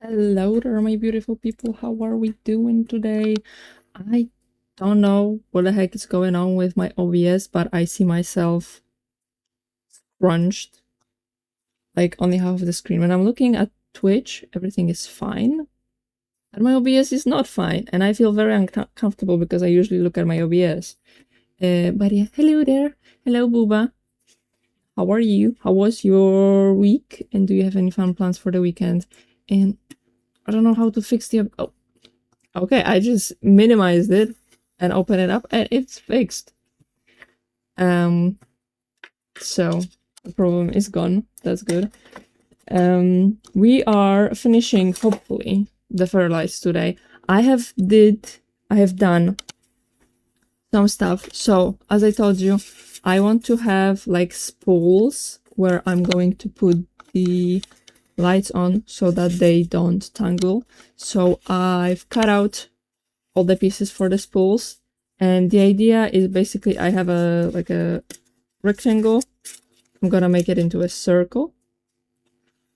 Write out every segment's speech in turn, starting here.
Hello there, my beautiful people. How are we doing today? I don't know what the heck is going on with my OBS, but I see myself crunched, like only half of the screen. When I'm looking at Twitch, everything is fine, and my OBS is not fine, and I feel very uncomfortable because I usually look at my OBS. But yeah, hello there. Hello, Booba. How are you? How was your week? And do you have any fun plans for the weekend? And I don't know how to fix the... Oh, okay, I just minimized it and opened it up and it's fixed. So the problem is gone. That's good. We are finishing, hopefully, the fertilize today. I have done some stuff. So as I told you, I want to have like spools where I'm going to put the lights on so that they don't tangle. So I've cut out all the pieces for the spools, and the idea is basically I have a rectangle. I'm gonna make it into a circle.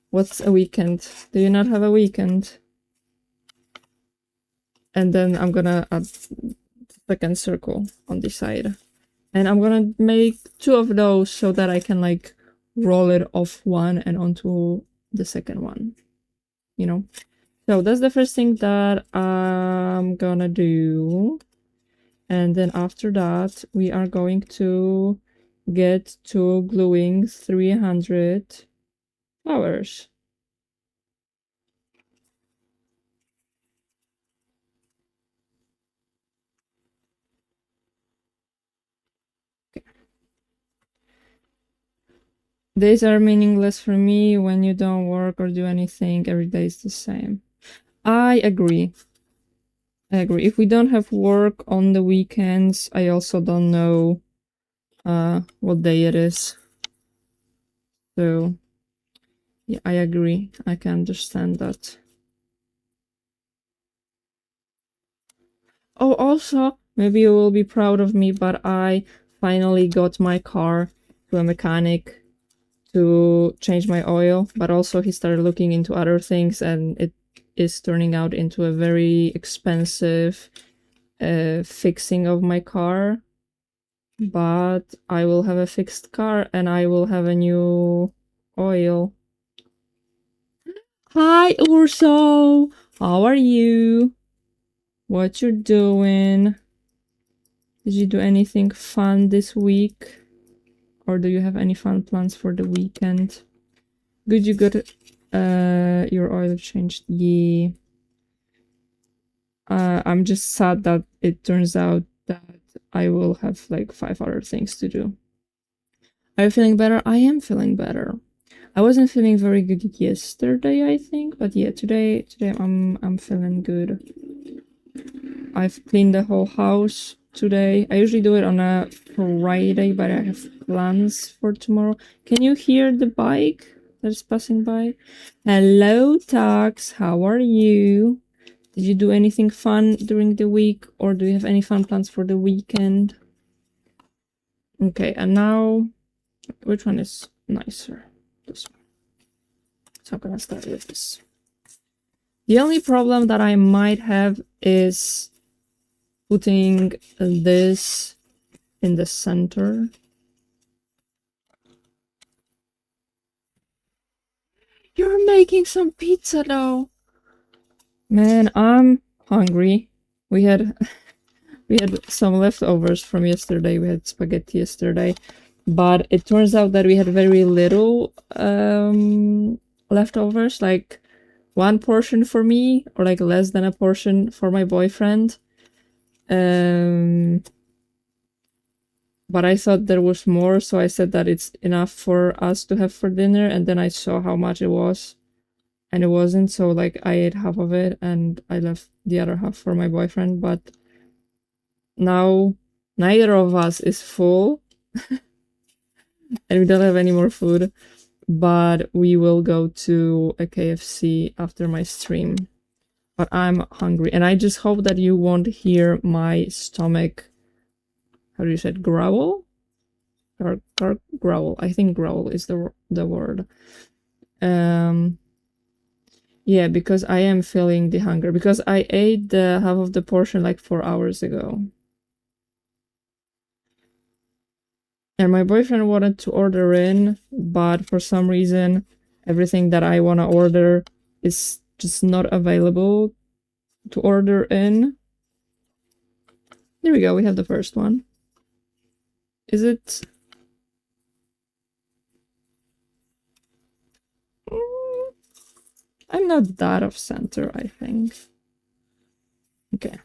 What's a weekend? Do you not have a weekend? And then I'm gonna add second circle on the side, and I'm gonna make two of those so that I can like roll it off one and onto the second one, you know. So that's the first thing that I'm gonna do. And then after that, we are going to get to gluing 300 flowers. Okay. Days are meaningless for me when you don't work or do anything. Every day is the same. I agree. If we don't have work on the weekends, I also don't know what day it is. So yeah, I agree. I can understand that. Oh, also, maybe you will be proud of me, but I finally got my car to a mechanic to change my oil, but also he started looking into other things, and it is turning out into a very expensive fixing of my car. But I will have a fixed car and I will have a new oil. Hi, Urso! How are you? What you're doing? Did you do anything fun this week? Or do you have any fun plans for the weekend? Good, you got your oil changed. Yeah. I'm just sad that it turns out that I will have like 5 other things to do. Are you feeling better? I am feeling better. I wasn't feeling very good yesterday, I think, but yeah, today I'm feeling good. I've cleaned the whole house today. I usually do it on a Friday, but I have plans for tomorrow. Can you hear the bike that's passing by? Hello, Tax. How are you? Did you do anything fun during the week, or do you have any fun plans for the weekend? Okay, and now, which one is nicer? This one. So I'm gonna start with this. The only problem that I might have is putting this in the center. You're making some pizza though. Man, I'm hungry. We had some leftovers from yesterday. We had spaghetti yesterday, but it turns out that we had very little leftovers, like 1 portion for me, or like less than a portion for my boyfriend. But I thought there was more, so I said that it's enough for us to have for dinner, and then I saw how much it was, and it wasn't, so like I ate half of it and I left the other half for my boyfriend. But now neither of us is full and we don't have any more food, but we will go to a KFC after my stream. But I'm hungry, and I just hope that you won't hear my stomach, how do you say it, growl? Or growl. I think growl is the word. Yeah, because I am feeling the hunger. Because I ate the half of the portion like 4 hours ago. And my boyfriend wanted to order in, but for some reason, everything that I want to order is just not available to order in. There we go, we have the first one. Is it? I'm not that off center, I think. Okay.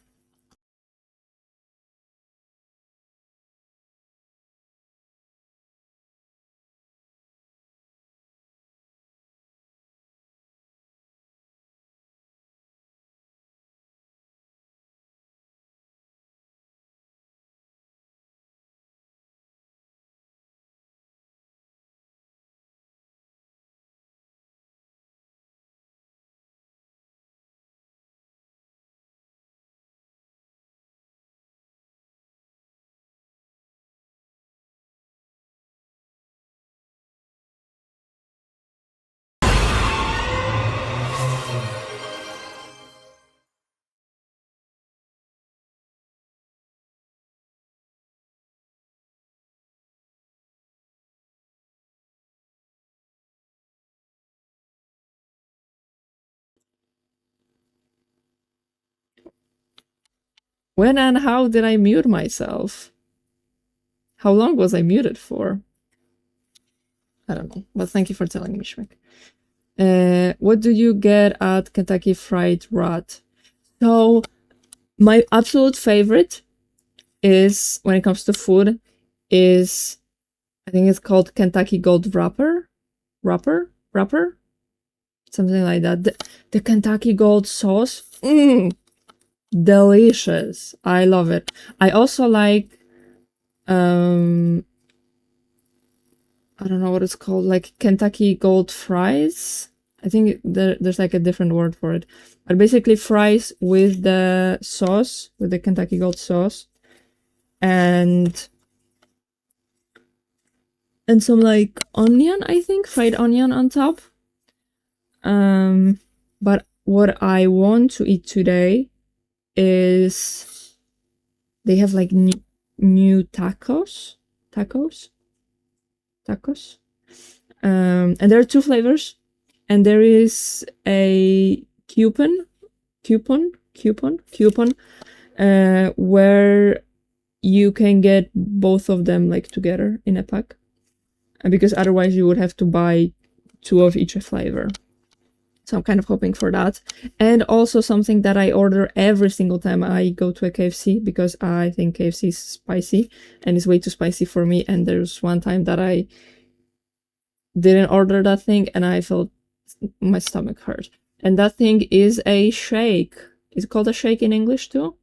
When and how did I mute myself? How long was I muted for? I don't know, but thank you for telling me, Schmick. What do you get at Kentucky Fried Rat? So, my absolute favorite is, when it comes to food, is, I think it's called Kentucky Gold Wrapper? Wrapper? Something like that. The Kentucky Gold sauce, delicious. I love it. I also like, I don't know what it's called, like Kentucky Gold fries. I think there's like a different word for it. But basically fries with the sauce, with the Kentucky Gold sauce. And some like onion, I think, fried onion on top. But what I want to eat today is they have like new tacos. And there are two flavors, and there is a coupon, where you can get both of them like together in a pack, because otherwise you would have to buy two of each flavor. So I'm kind of hoping for that. And also something that I order every single time I go to a KFC, because I think KFC is spicy and it's way too spicy for me. And there's one time that I didn't order that thing and I felt my stomach hurt. And that thing is a shake. Is it called a shake in English too?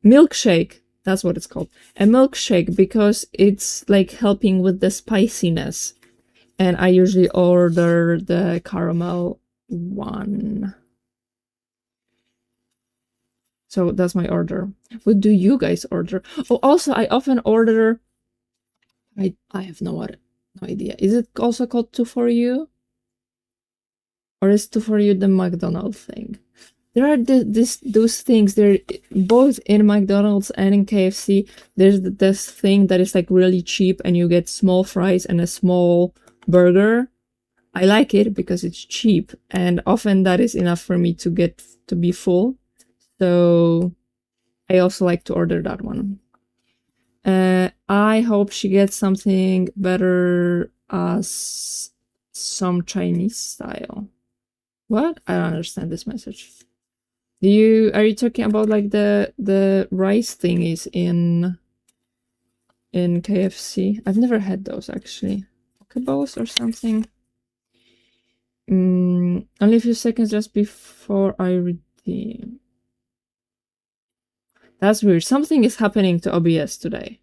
Milkshake. That's what it's called. A milkshake, because it's like helping with the spiciness. And I usually order the caramel one. So that's my order. What do you guys order? Oh, also I often order, I have no idea. Is it also called 2 for you? Or is 2 for you the McDonald's thing? There are those things, they're both in McDonald's and in KFC. There's this thing that is like really cheap and you get small fries and a small burger. I like it because it's cheap, and often that is enough for me to get to be full. So I also like to order that one. I hope she gets something better as some Chinese style. What? I don't understand this message. Are you talking about like the rice thingies in KFC? I've never had those actually. Pokeballs or something. Only a few seconds just before I redeem. That's weird. Something is happening to OBS today.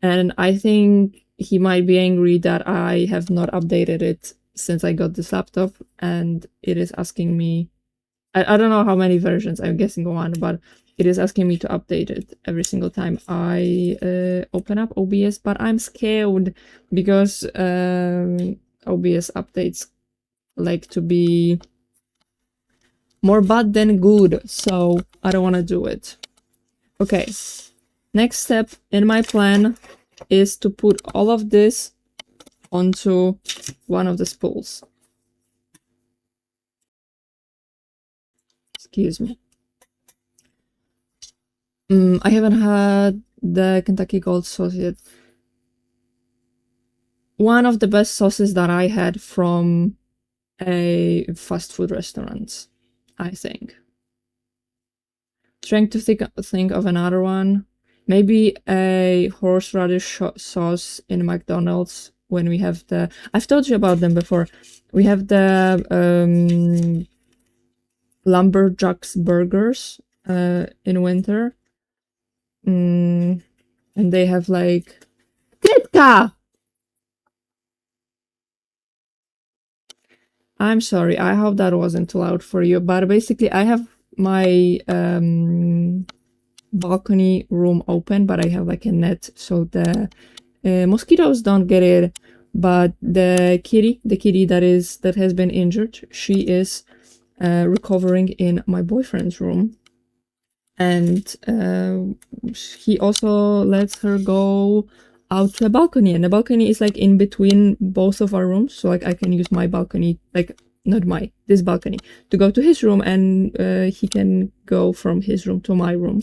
And I think he might be angry that I have not updated it since I got this laptop, and it is asking me, I don't know how many versions, I'm guessing one, but it is asking me to update it every single time I open up OBS, but I'm scared because OBS updates like to be More bad than good, so I don't want to do it. Okay, next step in my plan is to put all of this onto one of the spools. Excuse me. I haven't had the Kentucky Gold sauce yet. One of the best sauces that I had from a fast food restaurant, I think. Trying to think of another one. Maybe a horseradish sauce in McDonald's when we have the... I've told you about them before. We have the Lumberjacks burgers in winter. And they have like... Kitka! I'm sorry, I hope that wasn't too loud for you, but basically I have my balcony room open, but I have like a net so the mosquitoes don't get it, but the kitty that has been injured, she is recovering in my boyfriend's room, and he also lets her go out to a balcony, and the balcony is like in between both of our rooms, so like I can use my balcony, like not this balcony, to go to his room, and he can go from his room to my room,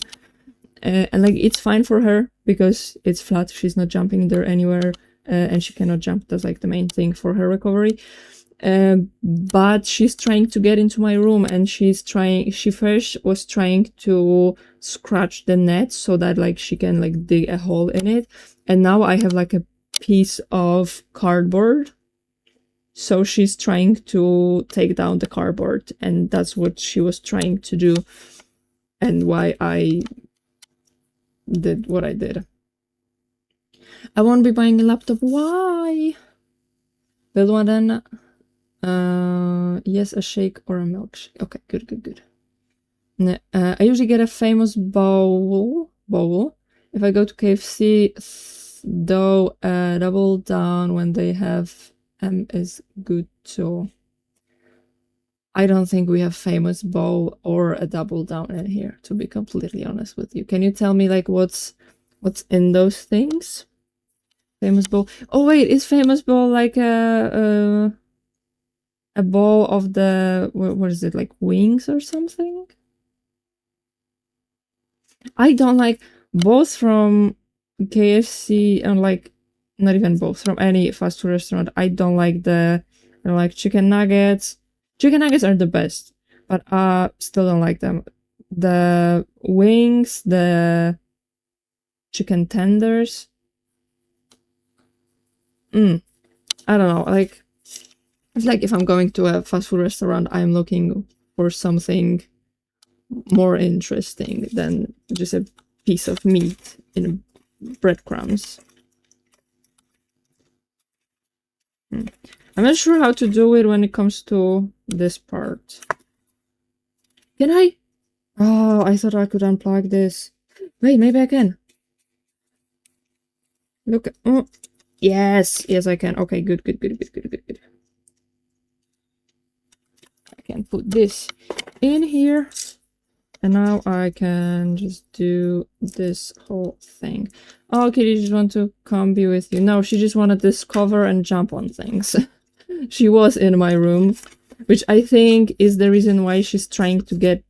and like it's fine for her because it's flat, she's not jumping there anywhere, and she cannot jump. That's like the main thing for her recovery. But she's trying to get into my room, and she first was trying to scratch the net so that like she can like dig a hole in it, and now I have like a piece of cardboard, so she's trying to take down the cardboard, and that's what she was trying to do, and why I did what I did. I won't be buying a laptop. Why? Build one then. Yes, a shake or a milkshake. Okay, good. I usually get a famous bowl. If I go to KFC, though, double down when they have is good too. I don't think we have famous bowl or a double down in here, to be completely honest with you. Can you tell me like what's in those things? Famous bowl. Oh wait, is famous bowl like a bowl of the, what is it, like wings or something? I don't like both from KFC and like not even both from any fast food restaurant. I don't like chicken nuggets. Chicken nuggets are the best, but still don't like them. The wings, the chicken tenders. I don't know, like it's like if I'm going to a fast food restaurant, I'm looking for something more interesting than just a piece of meat in breadcrumbs. I'm not sure how to do it when it comes to this part. Can I? Oh, I thought I could unplug this. Wait, maybe I can. Look. Oh. Yes, I can. Okay, good. I can put this in here. And now I can just do this whole thing. Oh, Kitty just want to come be with you. No, she just wanted to discover and jump on things. She was in my room, which I think is the reason why she's trying to get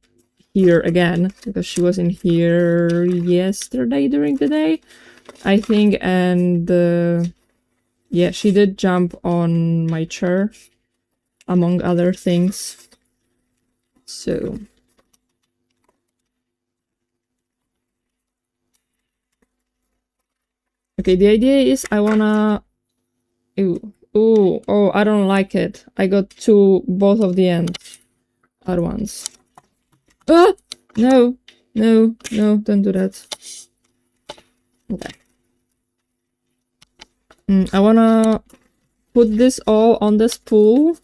here again, because she was in here yesterday during the day, I think, and yeah, she did jump on my chair, among other things. So... okay, the idea is I wanna... oh, I don't like it. I got both of the ends at once. Ah! No, don't do that. Okay. I wanna put this all on the spool,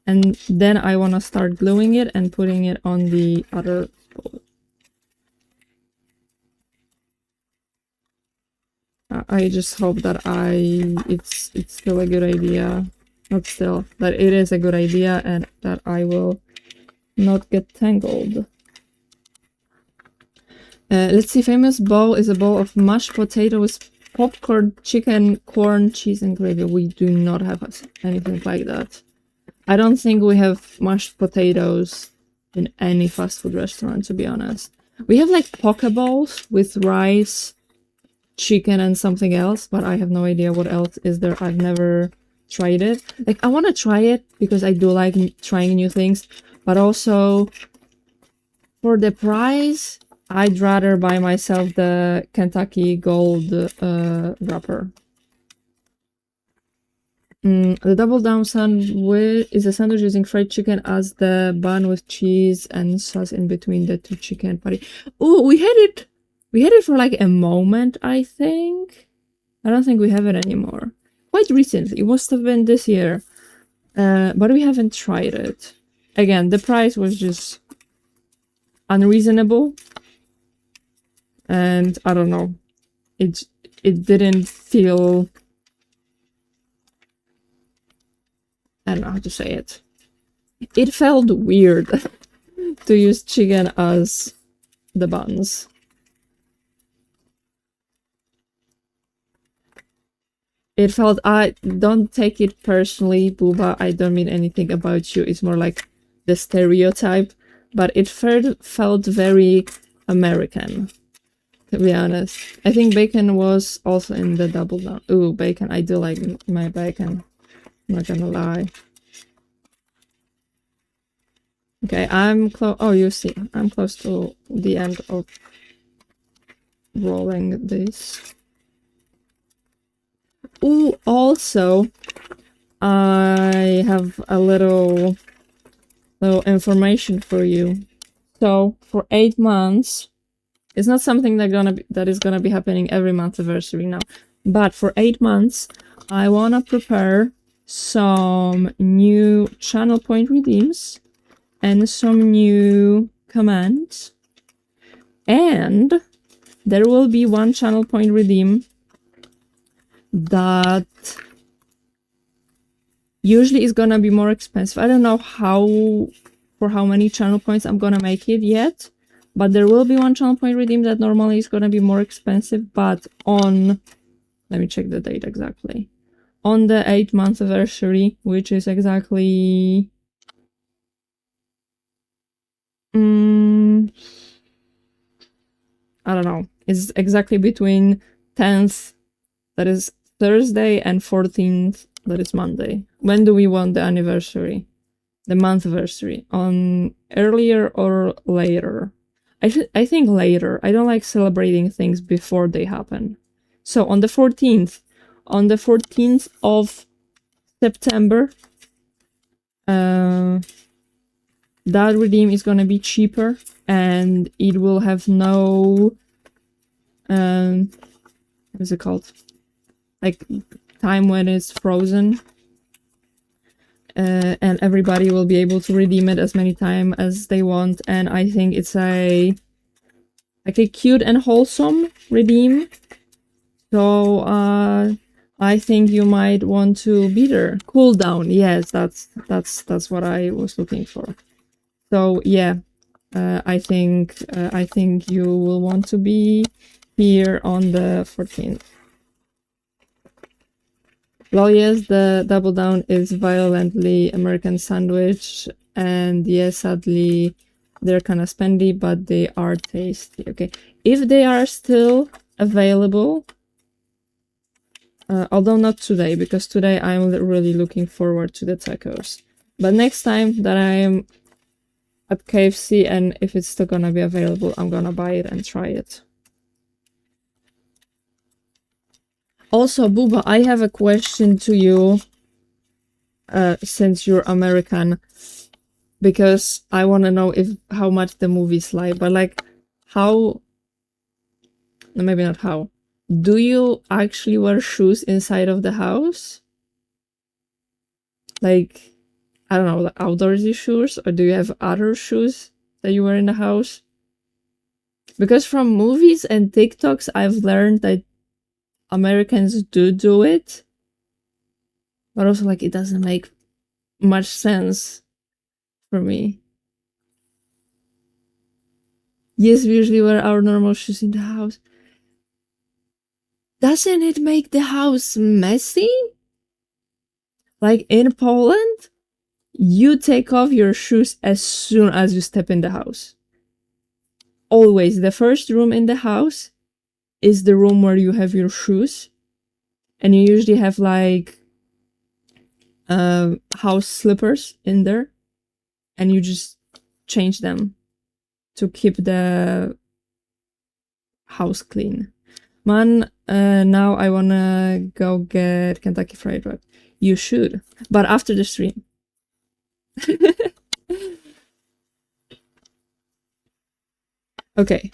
and then I wanna start gluing it and putting it on the other spool. I just hope that it's still a good idea. Not still, that it is a good idea and that I will not get tangled. Let's see. Famous bowl is a bowl of mashed potatoes, popcorn, chicken, corn, cheese, and gravy. We do not have anything like that. I don't think we have mashed potatoes in any fast food restaurant, to be honest. We have like poke bowls with rice, chicken, and something else, but I have no idea what else is there. I've never tried it. Like, I want to try it because I do like trying new things, but also for the price, I'd rather buy myself the Kentucky Gold wrapper. The double down sandwich is a sandwich using fried chicken as the bun with cheese and sauce in between the two chicken patty. Oh, we had it for like a moment, I think. I don't think we have it anymore. Quite recently. It must have been this year. But we haven't tried it. Again, the price was just unreasonable. And I don't know. It didn't feel... I don't know how to say it. It felt weird to use chicken as the buns. It felt, I don't take it personally, Booba, I don't mean anything about you, it's more like the stereotype, but it felt very American, to be honest. I think bacon was also in the double down. Ooh, bacon, I do like my bacon, I'm not gonna lie. Okay, I'm close, oh, you see, I'm close to the end of rolling this. Ooh, also, I have a little information for you. So for 8 months, it's not something that is gonna be happening every month anniversary now, but for 8 months, I wanna prepare some new channel point redeems and some new commands, and there will be one channel point redeem that usually is gonna be more expensive. I don't know for how many channel points I'm gonna make it yet, but there will be one channel point redeem that normally is gonna be more expensive, but on, let me check the date exactly, on the 8-month anniversary, which is exactly I don't know, it's exactly between 10th, that is Thursday, and 14th, that is Monday. When do we want the anniversary? The month anniversary? On earlier or later? I think later. I don't like celebrating things before they happen. So on the 14th. On the 14th of September, that redeem is gonna be cheaper, and it will have no... what is it called? Like, time when it's frozen, and everybody will be able to redeem it as many times as they want, and I think it's a cute and wholesome redeem, so I think you might want to be there. Cooldown, yes, that's what I was looking for. So yeah, I think you will want to be here on the 14th. Well, yes, the double down is violently American sandwich, and yes, sadly, they're kind of spendy, but they are tasty. Okay, if they are still available, although not today, because today I'm really looking forward to the tacos. But next time that I'm at KFC, and if it's still gonna be available, I'm gonna buy it and try it. Also, Booba, I have a question to you, since you're American, because I want to know how much the movies like, but like, how, no, maybe not how, do you actually wear shoes inside of the house? Like, I don't know, like outdoorsy shoes, or do you have other shoes that you wear in the house? Because from movies and TikToks, I've learned that Americans do it, but also like it doesn't make much sense for me. Yes, we usually wear our normal shoes in the house. Doesn't it make the house messy? Like in Poland, you take off your shoes as soon as you step in the house. Always, the first room in the house is the room where you have your shoes. And you usually have like house slippers in there. And you just change them to keep the house clean. Man, now I wanna go get Kentucky Fried Wrap. You should, but after the stream. Okay,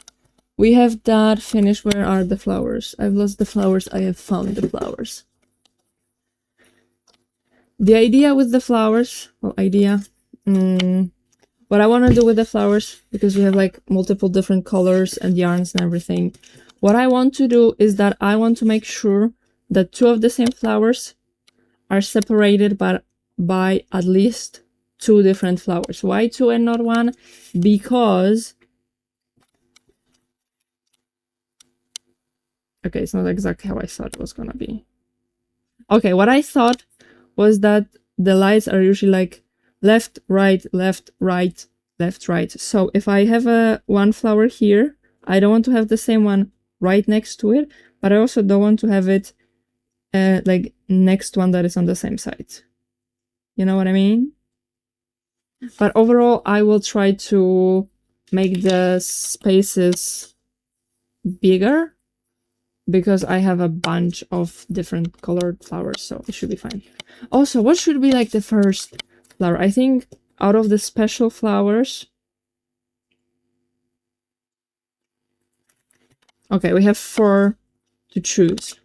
we have that finished. Where are the flowers? I've lost the flowers. I have found the flowers. The idea with the flowers, what I want to do with the flowers, because we have like multiple different colors and yarns and everything, what I want to do is that I want to make sure that two of the same flowers are separated by at least two different flowers. Why two and not one? Because okay, it's not exactly how I thought it was gonna be. Okay, what I thought was that the lights are usually like left, right, left, right, left, right. So if I have one flower here, I don't want to have the same one right next to it, but I also don't want to have it like next one that is on the same side. You know what I mean? But overall, I will try to make the spaces bigger because I have a bunch of different colored flowers, so it should be fine. Also, what should be like the first flower? I think out of the special flowers... Okay, we have 4 to choose.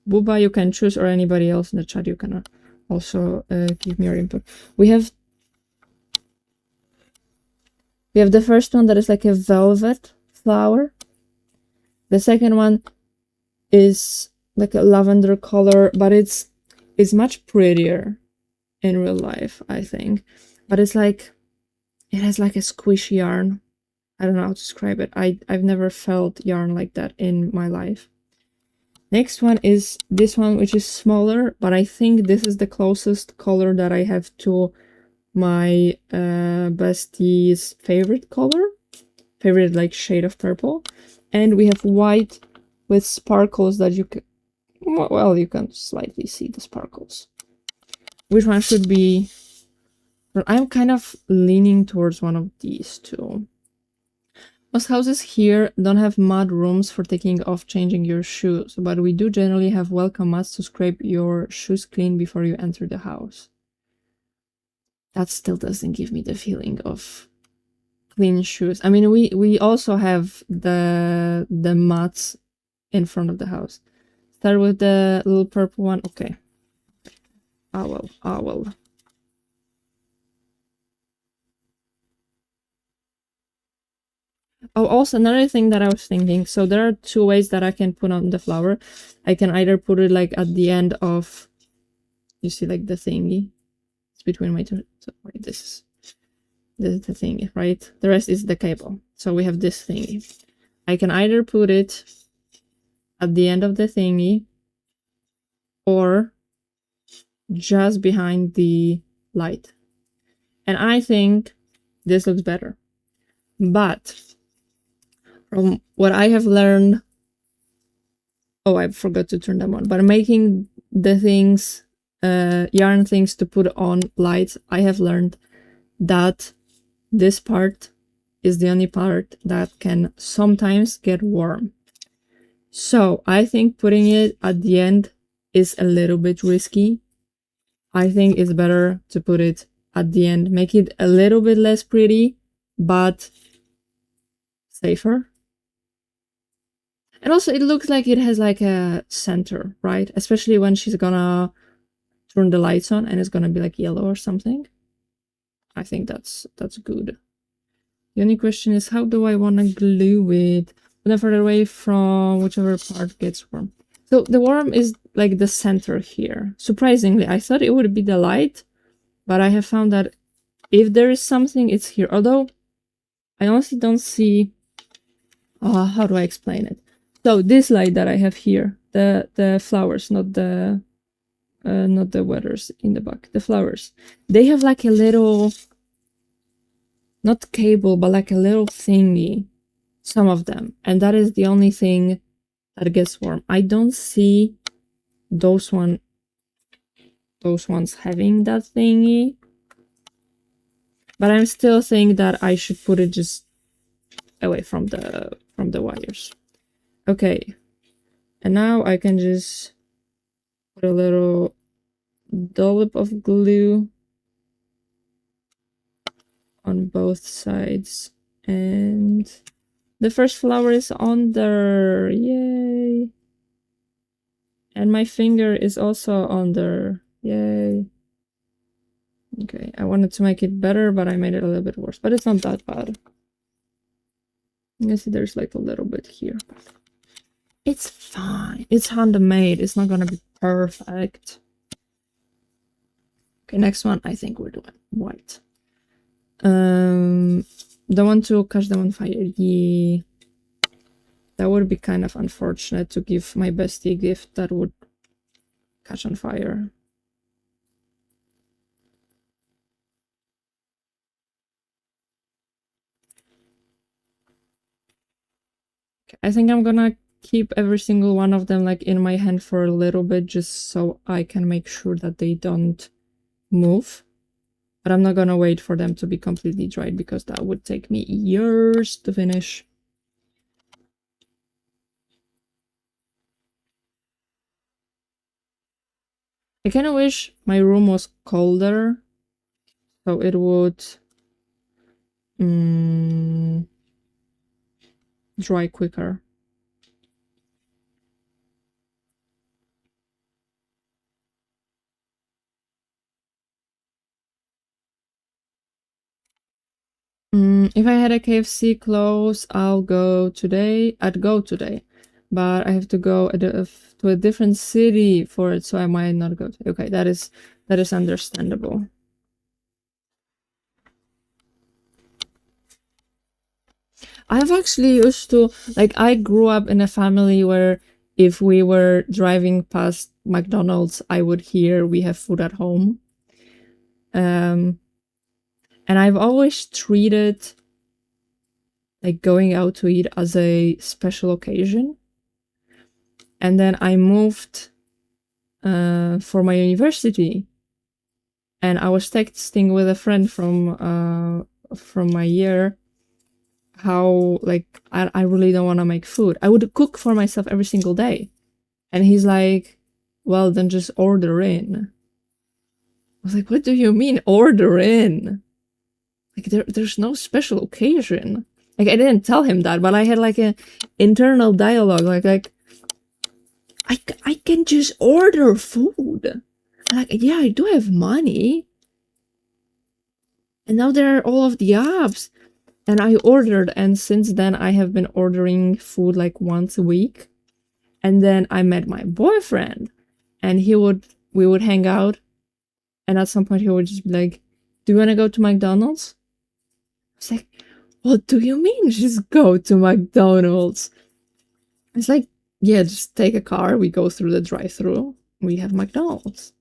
Buba, you can choose, or anybody else in the chat, you can also give me your input. We have the first one that is like a velvet flower. The second one is like a lavender color, but it's much prettier in real life, I think. But it's like, it has like a squishy yarn. I don't know how to describe it. I've never felt yarn like that in my life. Next one is this one, which is smaller, but I think this is the closest color that I have to my bestie's favorite color. Favorite like shade of purple. And we have white with sparkles that you can, well, you can slightly see the sparkles. Which one should be? Well, I'm kind of leaning towards one of these two. Most houses here don't have mud rooms for taking off changing your shoes, but we do generally have welcome mats to scrape your shoes clean before you enter the house. That still doesn't give me the feeling of clean shoes. I mean, we also have the mats in front of the house. Start with the little purple one. Okay. I will. Oh, also another thing that I was thinking. So there are 2 ways that I can put on the flower. I can either put it like at the end of, you see like the thingy. It's between my two. So wait, this is the thingy, right? The rest is the cable. So we have this thingy. I can either put it at the end of the thingy or just behind the light. And I think this looks better. But from what I have learned, oh, I forgot to turn them on, but making the things, yarn things to put on lights, I have learned that this part is the only part that can sometimes get warm. So I think putting it at the end is a little bit risky. I think it's better to put it at the end, make it a little bit less pretty, but safer. And also it looks like it has like a center, right? Especially when she's gonna turn the lights on and it's gonna be like yellow or something. I think that's good. The only question is, how do I want to glue it? Put it further away from whichever part gets warm. So the warm is like the center here. Surprisingly, I thought it would be the light, but I have found that if there is something, it's here. Although I honestly don't see. How do I explain it? So this light that I have here, the flowers, not the weathers in the back, the flowers. They have like a little, not cable, but like a little thingy. Some of them, and that is the only thing that gets warm. I don't see those ones having that thingy, but I'm still saying that I should put it just away from the wires. Okay, and now I can just put a little dollop of glue on both sides, and the first flower is on there. Yay! And my finger is also on there. Yay! Okay, I wanted to make it better, but I made it a little bit worse. But it's not that bad. You can see there's like a little bit here. It's fine. It's handmade. It's not gonna be perfect. Okay, next one. I think we're doing white. The one to catch them on fire. Yeah. That would be kind of unfortunate to give my bestie a gift that would catch on fire. Okay, I think I'm gonna keep every single one of them like in my hand for a little bit just so I can make sure that they don't move. But I'm not gonna wait for them to be completely dried because that would take me years to finish. I kind of wish my room was colder so it would dry quicker. If I had a KFC close, I'd go today, but I have to go to a different city for it, so I might not go. Okay, that is understandable. I've actually used to, like, I grew up in a family where if we were driving past McDonald's, I would hear we have food at home. And I've always treated like going out to eat as a special occasion. And then I moved for my university, and I was texting with a friend from my year how like I really don't want to make food. I would cook for myself every single day, and he's like, "Well, then just order in." I was like, "What do you mean order in? Like there's no special occasion." Like I didn't tell him that, but I had like an internal dialogue, like I can just order food. Like, yeah, I do have money. And now there are all of the apps. And I ordered, and since then I have been ordering food like once a week. And then I met my boyfriend, and we would hang out, and at some point he would just be like, "Do you want to go to McDonald's?" I was like, "What do you mean just go to McDonald's?" It's like, yeah, just take a car, we go through the drive-thru, we have McDonald's.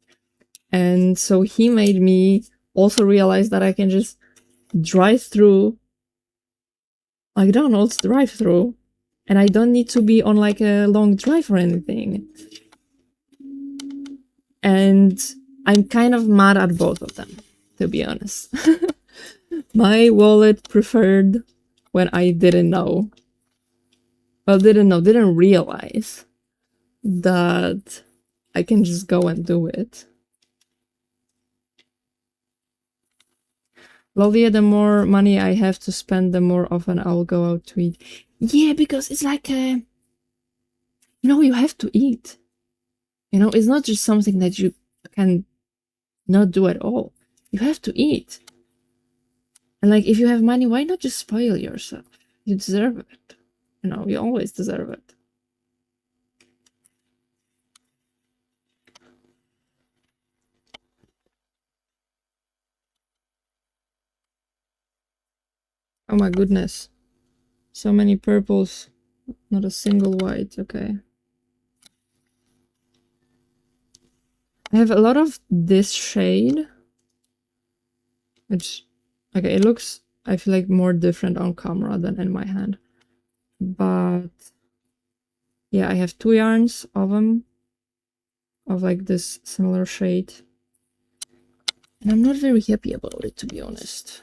And so he made me also realize that I can just drive through McDonald's drive-thru, and I don't need to be on like a long drive or anything. And I'm kind of mad at both of them, to be honest. My wallet preferred when I didn't know. Well, didn't realize that I can just go and do it. Lovia, the more money I have to spend, the more often I'll go out to eat. Yeah, because it's like you have to eat. It's not just something that you can not do at all. You have to eat. And like, if you have money, why not just spoil yourself? You deserve it. You always deserve it. Oh my goodness. So many purples. Not a single white. Okay. I have a lot of this shade. Which, okay, it looks, I feel like, more different on camera than in my hand. But yeah, I have 2 yarns of them. Of like this similar shade. And I'm not very happy about it, to be honest.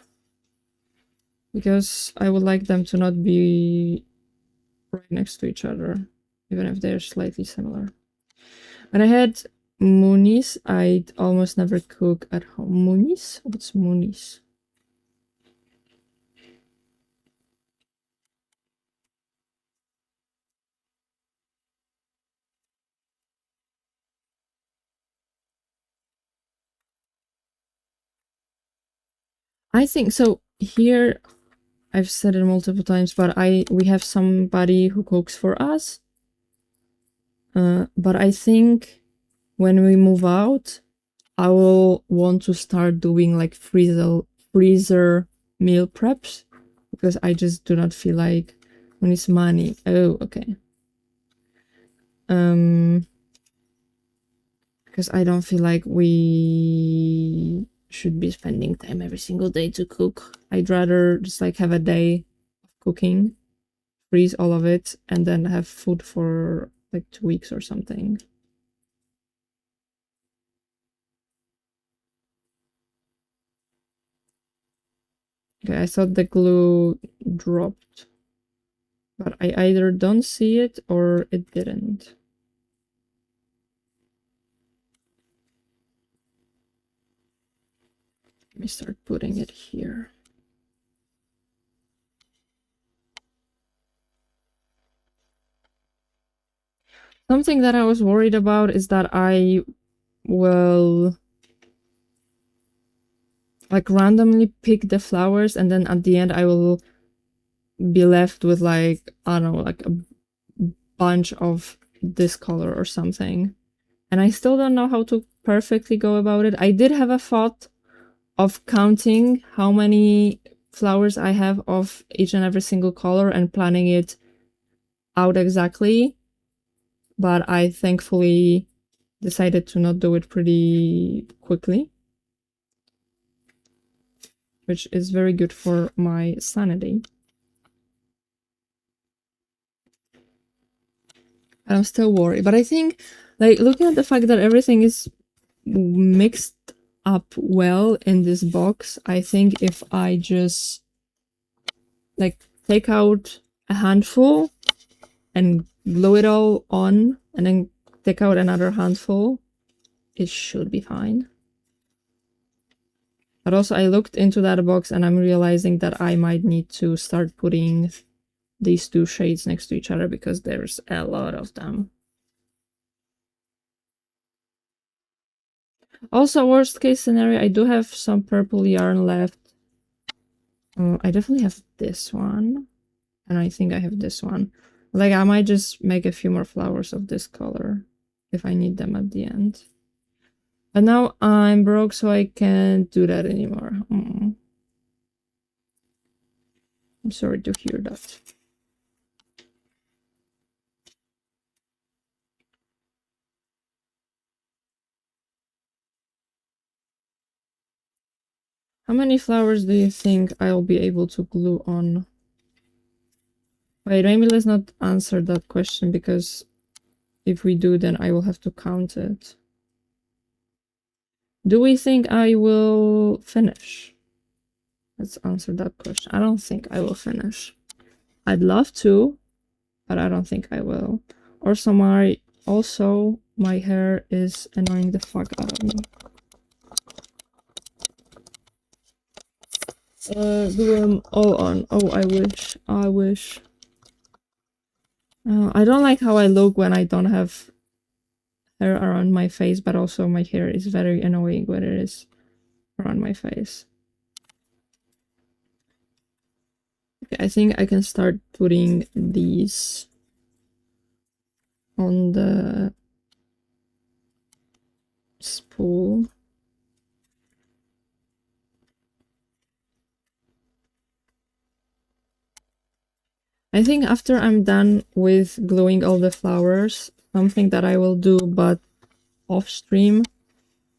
Because I would like them to not be right next to each other, even if they're slightly similar. When I had Moonies, I'd almost never cook at home. Moonies? What's Moonies? I think so. Here, I've said it multiple times, but we have somebody who cooks for us. But I think when we move out, I will want to start doing like freezer meal preps because I just do not feel like when it's money. Oh, okay. Because I don't feel like we should be spending time every single day to cook. I'd rather just like have a day of cooking, freeze all of it, and then have food for like 2 weeks or something. Okay, I thought the glue dropped, but I either don't see it or it didn't. Let me start putting it here. Something that I was worried about is that I will like randomly pick the flowers and then at the end I will be left with like, I don't know, like a bunch of this color or something. And I still don't know how to perfectly go about it. I did have a thought of counting how many flowers I have of each and every single color and planning it out exactly. But I thankfully decided to not do it pretty quickly, which is very good for my sanity. I'm still worried, but I think, like, looking at the fact that everything is mixed up well in this box, I think if I just, like, take out a handful and glue it all on, and then take out another handful, it should be fine. But also, I looked into that box and I'm realizing that I might need to start putting these 2 shades next to each other because there's a lot of them. Also, worst case scenario, I do have some purple yarn left. I definitely have this one. And I think I have this one. Like, I might just make a few more flowers of this color if I need them at the end. But now I'm broke, so I can't do that anymore. I'm sorry to hear that. How many flowers do you think I'll be able to glue on? Wait, maybe let's not answer that question because if we do, then I will have to count it. Do we think I will finish? Let's answer that question. I don't think I will finish. I'd love to, but I don't think I will. Also, my hair is annoying the fuck out of me. Glue them all on. Oh, I wish. I wish. I don't like how I look when I don't have hair around my face, but also my hair is very annoying when it is around my face. Okay, I think I can start putting these on the spool. I think after I'm done with gluing all the flowers, something that I will do but off stream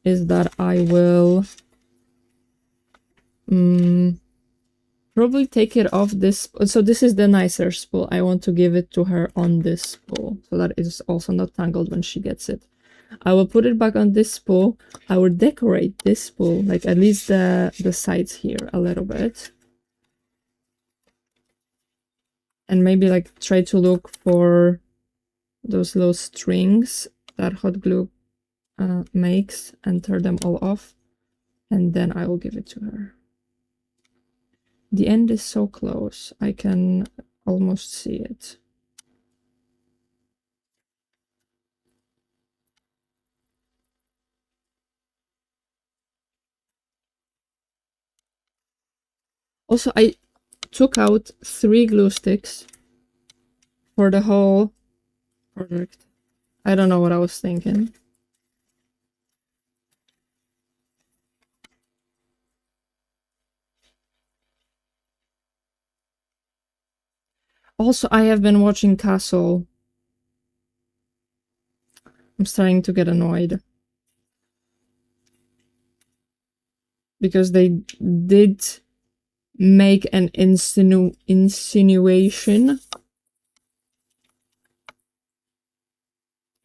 is that I will probably take it off this. So this is the nicer spool. I want to give it to her on this spool so that it is also not tangled when she gets it. I will put it back on this spool. I will decorate this spool, like at least the sides here a little bit. And maybe like try to look for those little strings that hot glue makes and tear them all off. And then I will give it to her. The end is so close. I can almost see it. Also, I took out 3 glue sticks for the whole project. I don't know what I was thinking. Also, I have been watching Castle. I'm starting to get annoyed. Because they did make an insinuation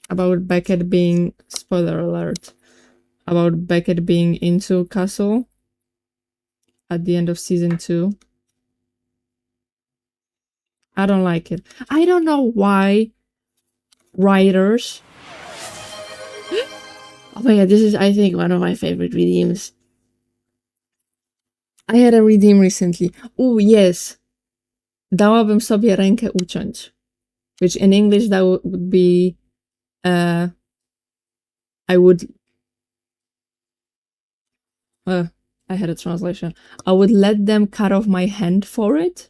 about Beckett being, spoiler alert, about Beckett being into Castle at the end of season 2. I don't like it. I don't know why writers... Oh my god, this is, I think, one of my favorite redeems. I had a redeem recently. Oh, yes. Dałabym sobie rękę uciąć. Which in English that would be... I would... I had a translation. I would let them cut off my hand for it.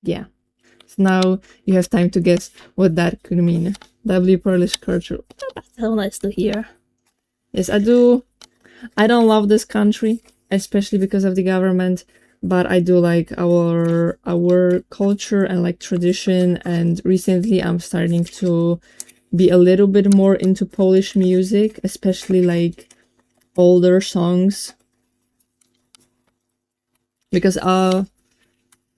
Yeah. So now you have time to guess what that could mean. W Polish culture. That's so nice to hear. Yes, I do. I don't love this country, especially because of the government, but I do like our culture and like tradition. And recently I'm starting to be a little bit more into Polish music, especially like older songs. Because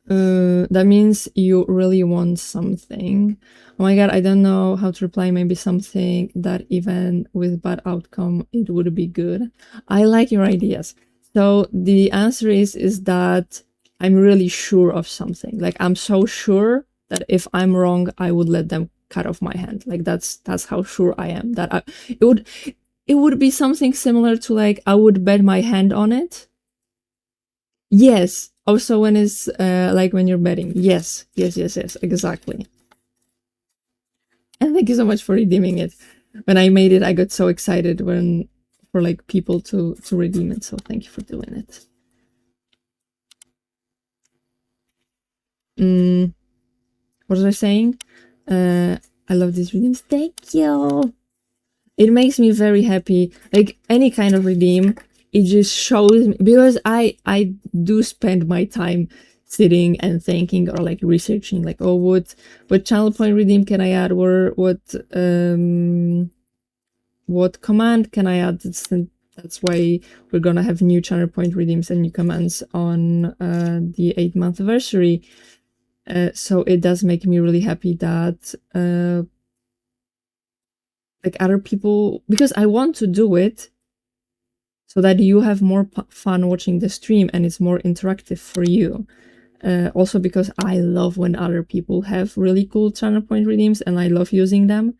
that means you really want something. Oh my god, I don't know how to reply. Maybe something that even with bad outcome, it would be good. I like your ideas. So the answer is that I'm really sure of something. Like I'm so sure that if I'm wrong, I would let them cut off my hand. Like that's how sure I am. That it would be something similar to like I would bet my hand on it. Yes. Also when it's like when you're betting. Yes, exactly. And thank you so much for redeeming it. When I made it, I got so excited for like people to redeem it. So thank you for doing it. What was I saying? I love these redeems. Thank you. It makes me very happy. Like any kind of redeem, it just shows me, because I do spend my time sitting and thinking or like researching like, oh, what channel point redeem can I add, or what command can I add. That's why we're gonna have new channel point redeems and new commands on the 8-month anniversary. So it does make me really happy that like other people, because I want to do it so that you have more fun watching the stream and it's more interactive for you. Also because I love when other people have really cool channel point redeems and I love using them.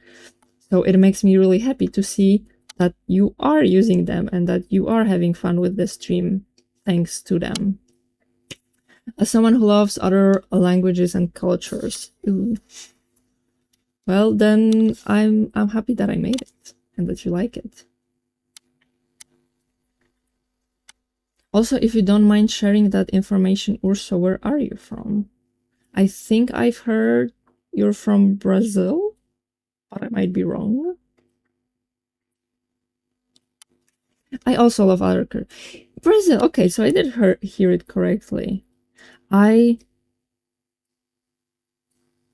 So it makes me really happy to see that you are using them and that you are having fun with the stream thanks to them. As someone who loves other languages and cultures, well then I'm happy that I made it and that you like it. Also, if you don't mind sharing that information, Urso, where are you from? I think I've heard you're from Brazil, but I might be wrong. I also love other Brazil. Okay, so I did hear it correctly. I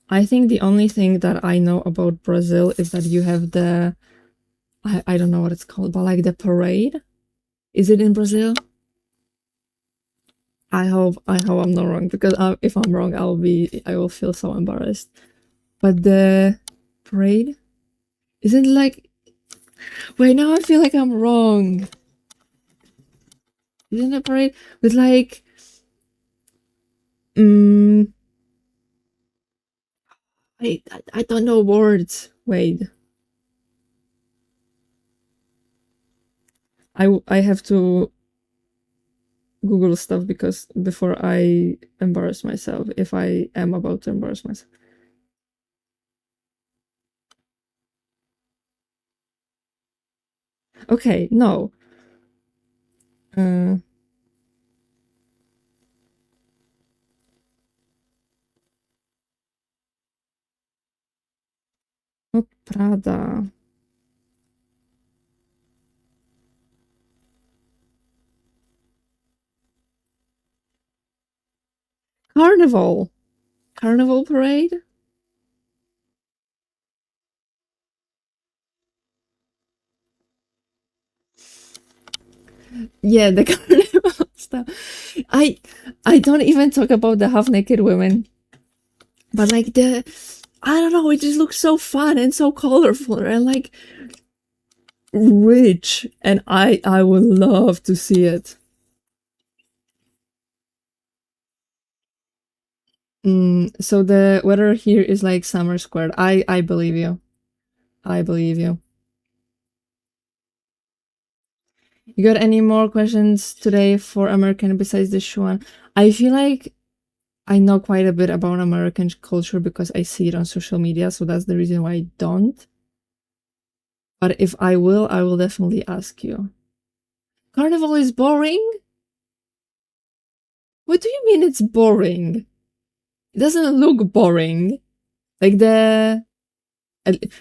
I think the only thing that I know about Brazil is that you have the I don't know what it's called, but like the parade. Is it in Brazil? I hope I'm not wrong because if I'm wrong, I will feel so embarrassed. But the parade isn't like wait now I feel like I'm wrong. Isn't the parade with like mm, I don't know words. Wait, I have to Google stuff because before I embarrass myself, if I am about to embarrass myself. Okay, no. Uh, not Prada. Carnival. Carnival parade? Yeah, the carnival stuff. I I don't even talk about the half naked women. But like the I don't know, it just looks so fun and so colorful and like rich and I would love to see it. So the weather here is like summer squared. I believe you. I believe you. You got any more questions today for American besides this one? I feel like I know quite a bit about American culture because I see it on social media, so that's the reason why I don't. But if I will definitely ask you. Carnival is boring? What do you mean it's boring? It doesn't look boring. Like the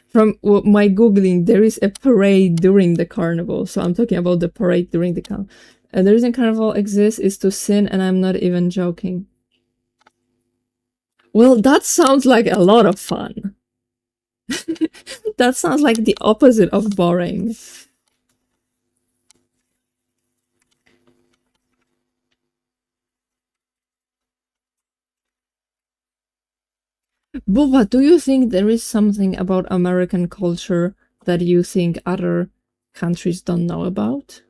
from my googling, there is a parade during the carnival. So I'm talking about the parade during the carnival. And the reason carnival exists is to sin, and I'm not even joking. Well, that sounds like a lot of fun. That sounds like the opposite of boring. Buba, do you think there is something about American culture that you think other countries don't know about?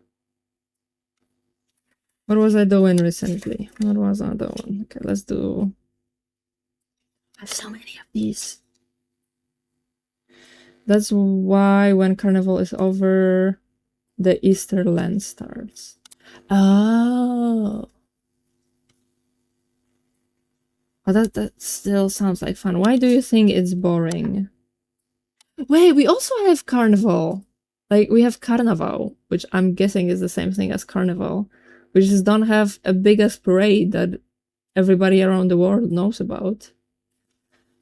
What was I doing recently? What was I doing? Okay, let's do. I have so many of these. That's why when Carnival is over, the Easter Land starts. Oh. But that still sounds like fun. Why do you think it's boring? Wait, we also have Carnival. Like, we have Carnival, which I'm guessing is the same thing as Carnival. We just don't have a biggest parade that everybody around the world knows about.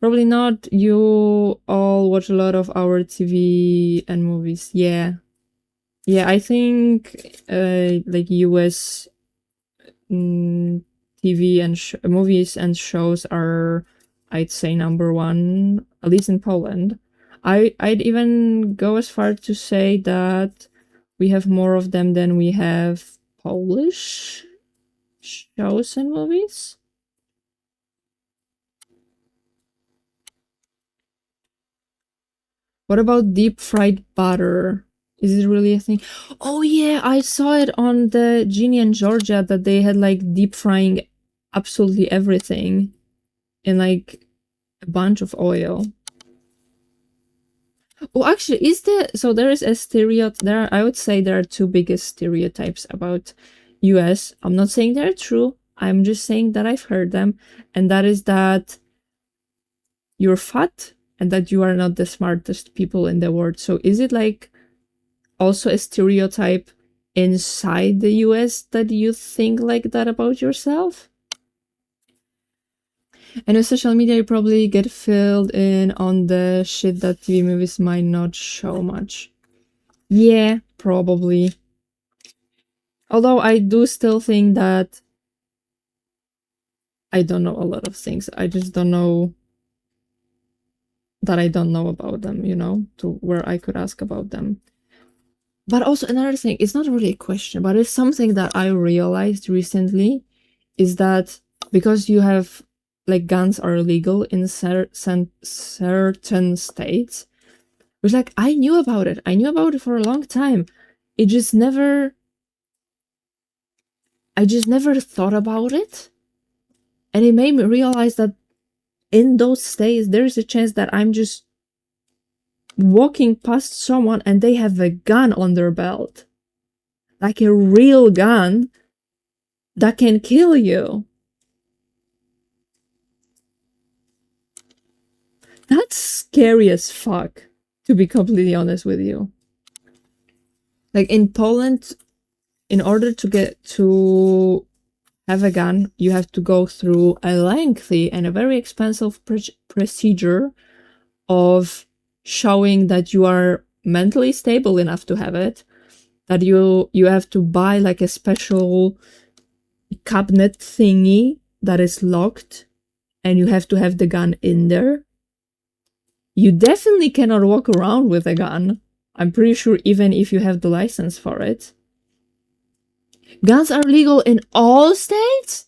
Probably not. You all watch a lot of our TV and movies. Yeah. Yeah, I think like US TV and movies and shows are, I'd say, number one, at least in Poland. I'd even go as far to say that we have more of them than we have Polish shows and movies. What about deep fried butter? Is it really a thing? Oh yeah, I saw it on the Ginny and Georgia that they had like deep frying absolutely everything in like a bunch of oil. Oh, actually, is there so there is a stereotype there? I would say there are two biggest stereotypes about US. I'm not saying they're true. I'm just saying that I've heard them, and that is that you're fat and that you are not the smartest people in the world. So is it like also a stereotype inside the US that you think like that about yourself? And with social media, you probably get filled in on the shit that TV movies might not show much. Yeah, probably. Although I do still think that I don't know a lot of things. I just don't know that I don't know about them, you know, to where I could ask about them. But also another thing, it's not really a question, but it's something that I realized recently is that because you have like guns are illegal in certain states, which like I knew about it. I knew about it for a long time. It just never I just never thought about it. And it made me realize that in those states there's a chance that I'm just walking past someone and they have a gun on their belt. Like a real gun that can kill you. That's scary as fuck, to be completely honest with you. Like in Poland, in order to get to have a gun, you have to go through a lengthy and a very expensive procedure of showing that you are mentally stable enough to have it, that you have to buy like a special cabinet thingy that is locked, and you have to have the gun in there. You definitely cannot walk around with a gun. I'm pretty sure even if you have the license for it. Guns are legal in all states?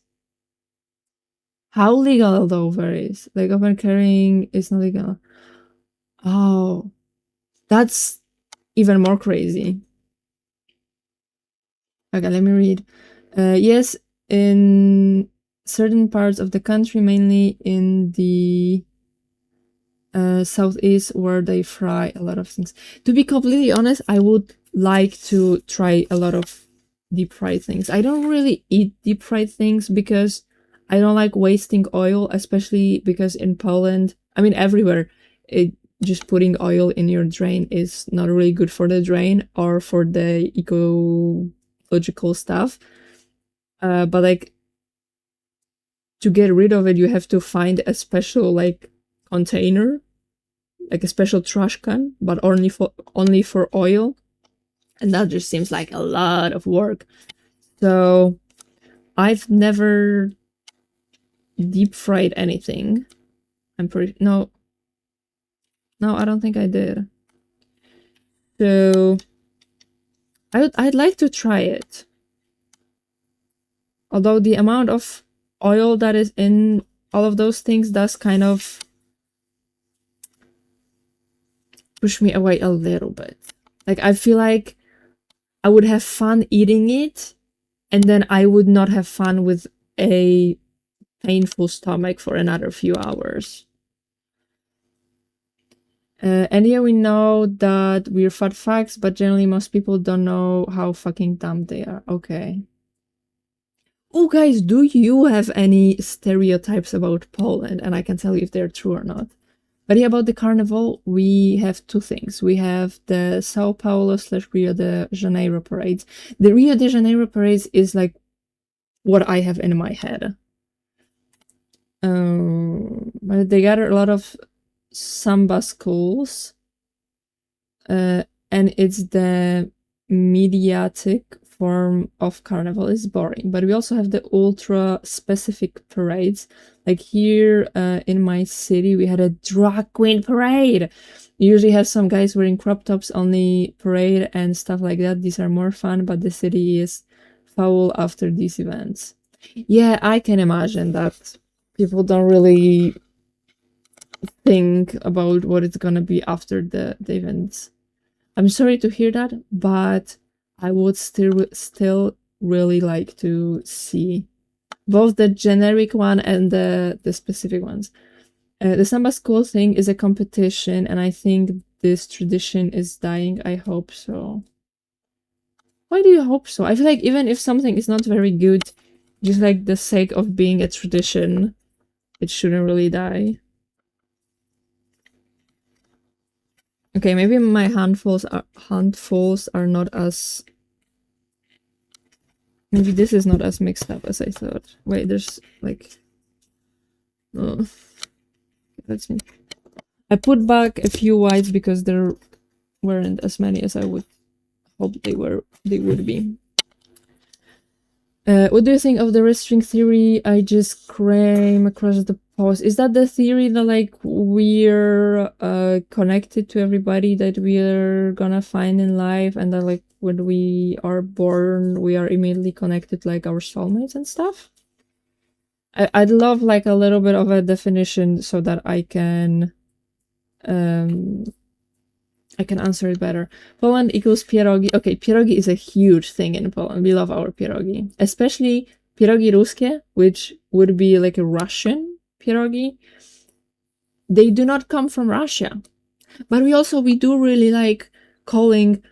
How legal though varies. Like open carrying is not legal. Oh, that's even more crazy. Okay, let me read. Yes, in certain parts of the country, mainly in the southeast, where they fry a lot of things. To be completely honest, I would like to try a lot of deep fried things. I don't really eat deep fried things because I don't like wasting oil, especially because in Poland, I mean everywhere, just putting oil in your drain is not really good for the drain or for the ecological stuff. But like to get rid of it, you have to find a special like container, like a special trash can, but only for oil, and that just seems like a lot of work. So I've never deep fried anything. I'm pretty no, I don't think I did. So I'd like to try it. Although the amount of oil that is in all of those things does kind of push me away a little bit. Like I feel like I would have fun eating it, and then I would not have fun with a painful stomach for another few hours. And here we know that we're fat facts, but generally most people don't know how fucking dumb they are. Okay. Oh, guys, do you have any stereotypes about Poland? And I can tell you if they're true or not. But yeah, about the carnival, we have two things. We have the Sao Paulo / Rio de Janeiro parades. The Rio de Janeiro parades is like what I have in my head. But they gather a lot of samba schools, and it's the mediatic form of carnival. Is boring, but we also have the ultra specific parades. Like here in my city, we had a drag queen parade. You usually have some guys wearing crop tops only parade and stuff like that. These are more fun, but the city is foul after these events. Yeah, I can imagine that people don't really think about what it's gonna be after the events. I'm sorry to hear that, but I would still really like to see both the generic one and the specific ones. The Samba School thing is a competition, and I think this tradition is dying. I hope so. Why do you hope so? I feel like even if something is not very good, just like the sake of being a tradition, it shouldn't really die. Okay, maybe my handfuls are not as... Maybe this is not as mixed up as I thought. Wait, there's like... Oh. Let's see. I put back a few whites because there weren't as many as I would hope they would be. What do you think of the red string theory? I just came across the post. Is that the theory that like we're connected to everybody that we're gonna find in life, and that like when we are born, we are immediately connected like our soulmates and stuff? I'd love like a little bit of a definition so that um I can answer it better. Poland equals pierogi. Okay, pierogi is a huge thing in Poland. We love our pierogi, especially pierogi ruskie, which would be like a Russian pierogi. They do not come from Russia, but we do really like calling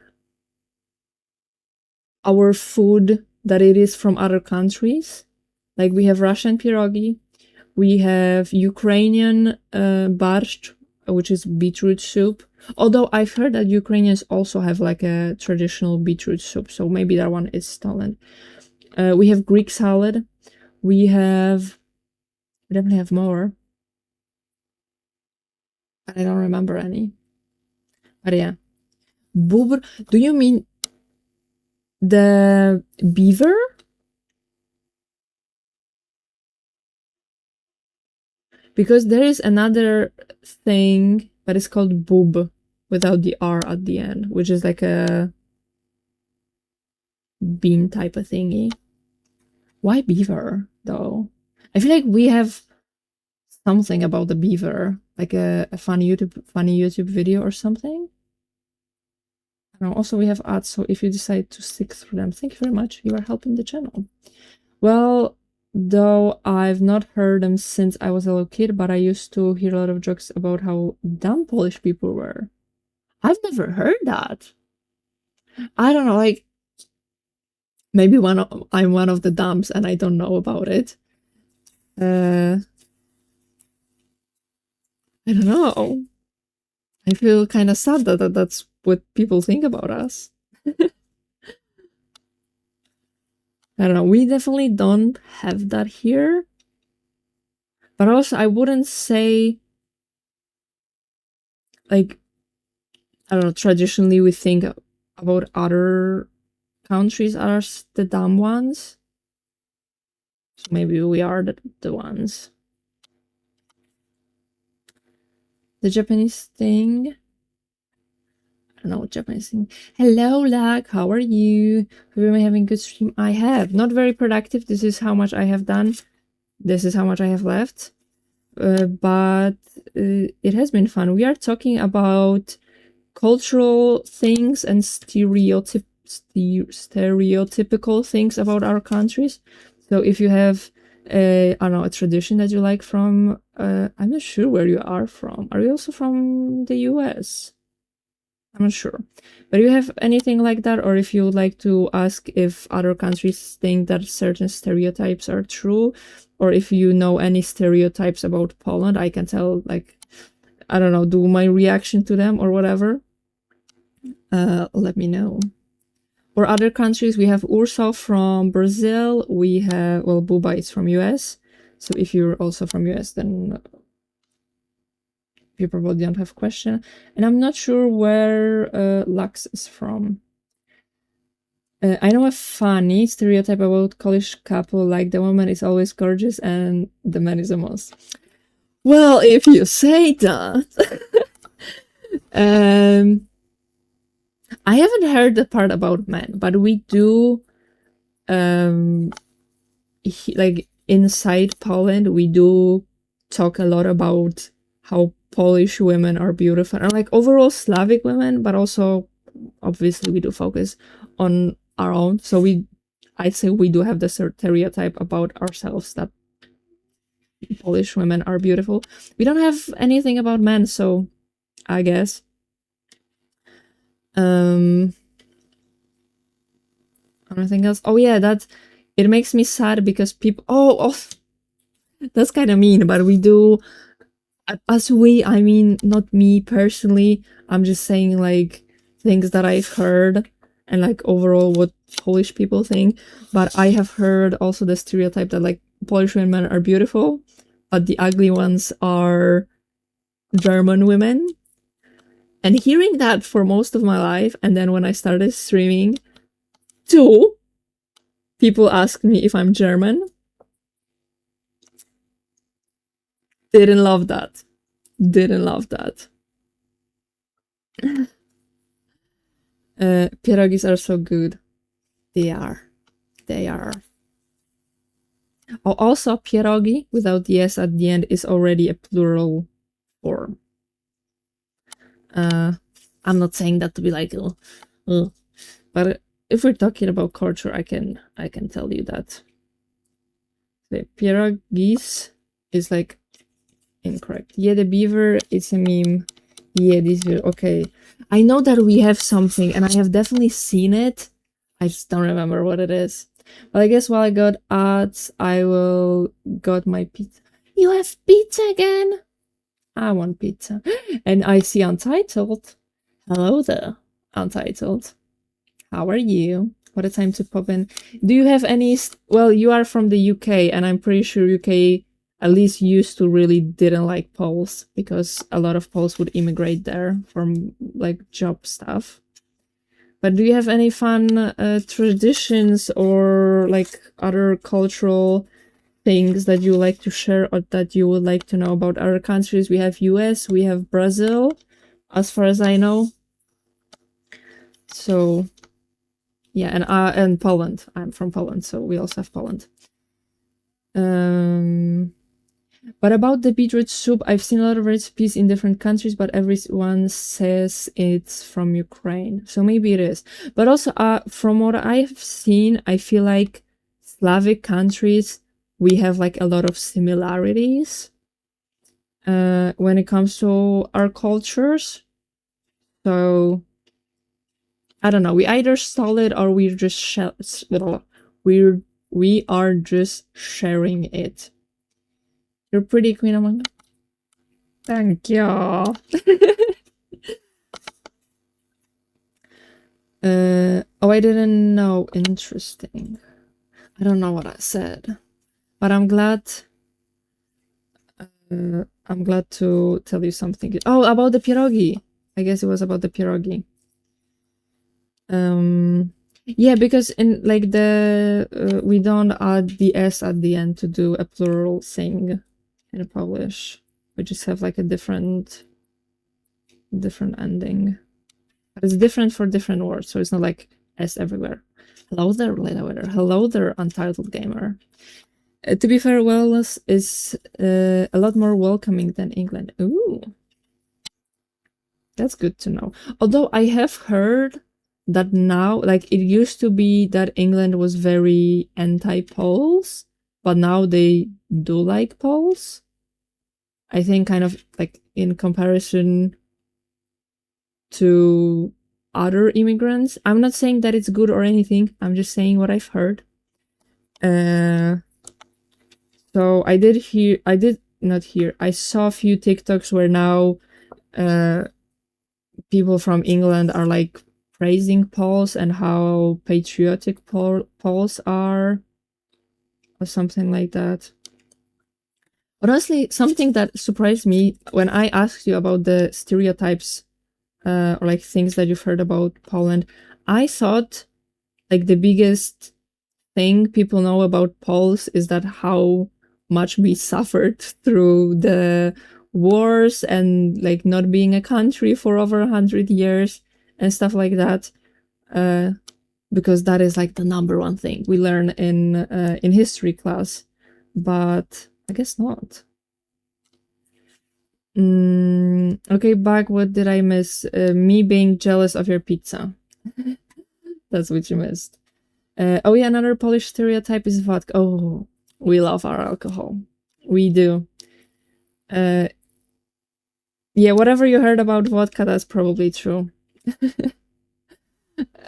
our food that it is from other countries. Like we have Russian pierogi, we have Ukrainian borscht, which is beetroot soup. Although I've heard that Ukrainians also have like a traditional beetroot soup, so maybe that one is stolen. We have Greek salad. We definitely have more, but I don't remember any. But yeah, bubr. Do you mean the beaver? Because there is another thing, but it's called boob without the R at the end, which is like a bean type of thingy. Why beaver, though? I feel like we have something about the beaver, like a funny YouTube video or something. And also we have ads, so if you decide to stick through them, thank you very much. You are helping the channel. Well, though I've not heard them since I was a little kid, but I used to hear a lot of jokes about how dumb Polish people were. I've never heard that. I don't know, like maybe I'm one of the dumbs and I don't know about it. I don't know. I feel kind of sad that that's what people think about us. I don't know. We definitely don't have that here. But also, I wouldn't say, like, I don't know, traditionally we think about other countries as the dumb ones. So maybe we are the ones. The Japanese thing. I don't know what Japanese thing. Hello, Luck. How are you? Have you been having a good stream? I have. Not very productive. This is how much I have done. This is how much I have left. But it has been fun. We are talking about cultural things and stereotypical things about our countries. So if you have I don't know, a tradition that you like from I'm not sure where you are from. Are you also from the US? I'm not sure. But you have anything like that, or if you would like to ask if other countries think that certain stereotypes are true, or if you know any stereotypes about Poland, I can tell, like, I don't know, do my reaction to them or whatever. Let me know. Or other countries, we have Urso from Brazil. We have, well, Buba is from US. So if you're also from US, then you probably don't have a question. And I'm not sure where Lux is from. I know a funny stereotype about Polish couple, like the woman is always gorgeous and the man is a mouse. Well, if you say that. I haven't heard the part about men, but we do, like inside Poland, we do talk a lot about how Polish women are beautiful, and like overall Slavic women, but also obviously we do focus on our own. So I'd say we do have the stereotype about ourselves that Polish women are beautiful. We don't have anything about men, so I guess. Anything else? Oh yeah, it makes me sad because people. Oh, that's kind of mean, but we do. I mean, not me personally. I'm just saying like things that I've heard and like overall what Polish people think. But I have heard also the stereotype that like Polish women are beautiful, but the ugly ones are German women. And hearing that for most of my life, and then when I started streaming, too, People ask me if I'm German. Didn't love that. Didn't love that. Pierogis are so good. They are. They are. Oh, also, pierogi without the S at the end is already a plural form. I'm not saying that to be like, but if we're talking about culture, I can tell you that the pierogis is like incorrect. Yeah, the beaver is a meme. Yeah, this will okay. I know that we have something, and I have definitely seen it. I just don't remember what it is. But I guess while I got ads, I will got my pizza. You have pizza again? I want pizza. And I see Untitled. Hello there, Untitled. How are you? What a time to pop in. Do you have any... Well, you are from the UK, and I'm pretty sure UK at least used to really didn't like Poles, because a lot of Poles would immigrate there from, like, job stuff. But do you have any fun traditions or, like, other cultural things that you like to share or that you would like to know about other countries? We have US, we have Brazil, as far as I know. So... yeah, and Poland. I'm from Poland, so we also have Poland. But about the beetroot soup, I've seen a lot of recipes in different countries, but everyone says it's from Ukraine. So maybe it is. But also, from what I've seen, I feel like Slavic countries, we have like a lot of similarities when it comes to our cultures. So I don't know. We either stole it or we're just we are just sharing it. You're pretty, Queen Amanda. Thank you. Oh, I didn't know. Interesting. I don't know what I said, but I'm glad. I'm glad to tell you something. Oh, about the pierogi. I guess it was about the pierogi. Yeah, because in like the we don't add the s at the end to do a plural thing in Polish. We just have like a different ending. But it's different for different words, so it's not like s everywhere. Hello there, Later. Hello there, Untitled Gamer. To be fair, Wales is a lot more welcoming than England. Ooh. That's good to know. Although I have heard that now, like, it used to be that England was very anti-Poles, but now they do like Poles. I think kind of like in comparison to other immigrants. I'm not saying that it's good or anything. I'm just saying what I've heard. So I saw a few TikToks where now people from England are like praising Poles and how patriotic Poles are, or something like that. Honestly, something that surprised me when I asked you about the stereotypes or like things that you've heard about Poland, I thought like the biggest thing people know about Poles is that how much we suffered through the wars and like not being a country for over 100 years and stuff like that, because that is like the number one thing we learn in history class, but I guess not. Okay, back. What did I miss? Me being jealous of your pizza. That's what you missed. Oh yeah, another Polish stereotype is vodka. Oh, we love our alcohol. We do. Yeah, whatever you heard about vodka, that's probably true.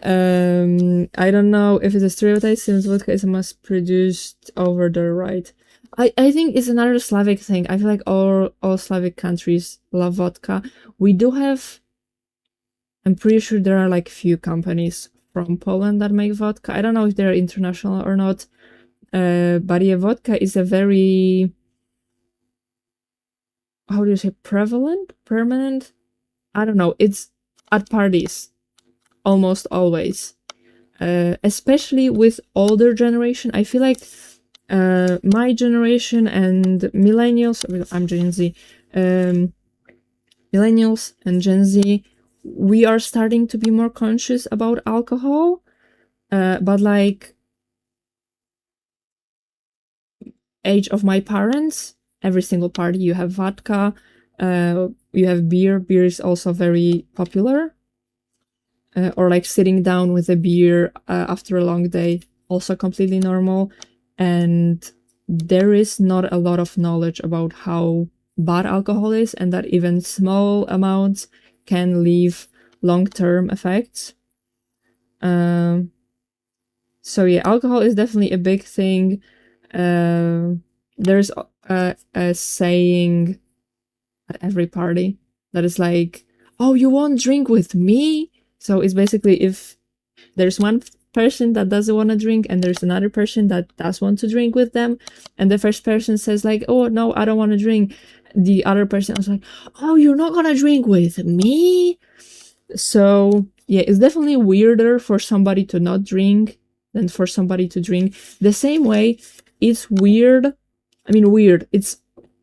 I don't know if it's a stereotype since vodka is mass-produced over there, right? I think it's another Slavic thing. I feel like all Slavic countries love vodka. We do have... I'm pretty sure there are like few companies from Poland that make vodka. I don't know if they're international or not. But yeah, vodka is a very... how do you say? Prevalent? Permanent? I don't know. It's at parties. Almost always. especially with older generation. I feel like my generation and millennials, I'm Gen Z, millennials and Gen Z, we are starting to be more conscious about alcohol. But like age of my parents, every single party you have vodka, you have beer. Beer is also very popular. Or like sitting down with a beer after a long day, also completely normal. And there is not a lot of knowledge about how bad alcohol is, and that even small amounts can leave long-term effects. So yeah, alcohol is definitely a big thing. There's a saying at every party that is like, "Oh, you won't drink with me?" So it's basically if there's one person that doesn't want to drink and there's another person that does want to drink with them, and the first person says like, "Oh no, I don't want to drink," the other person is like, "Oh, you're not gonna drink with me?" So yeah, it's definitely weirder for somebody to not drink than for somebody to drink. The same way, it's weird. I mean, weird. It's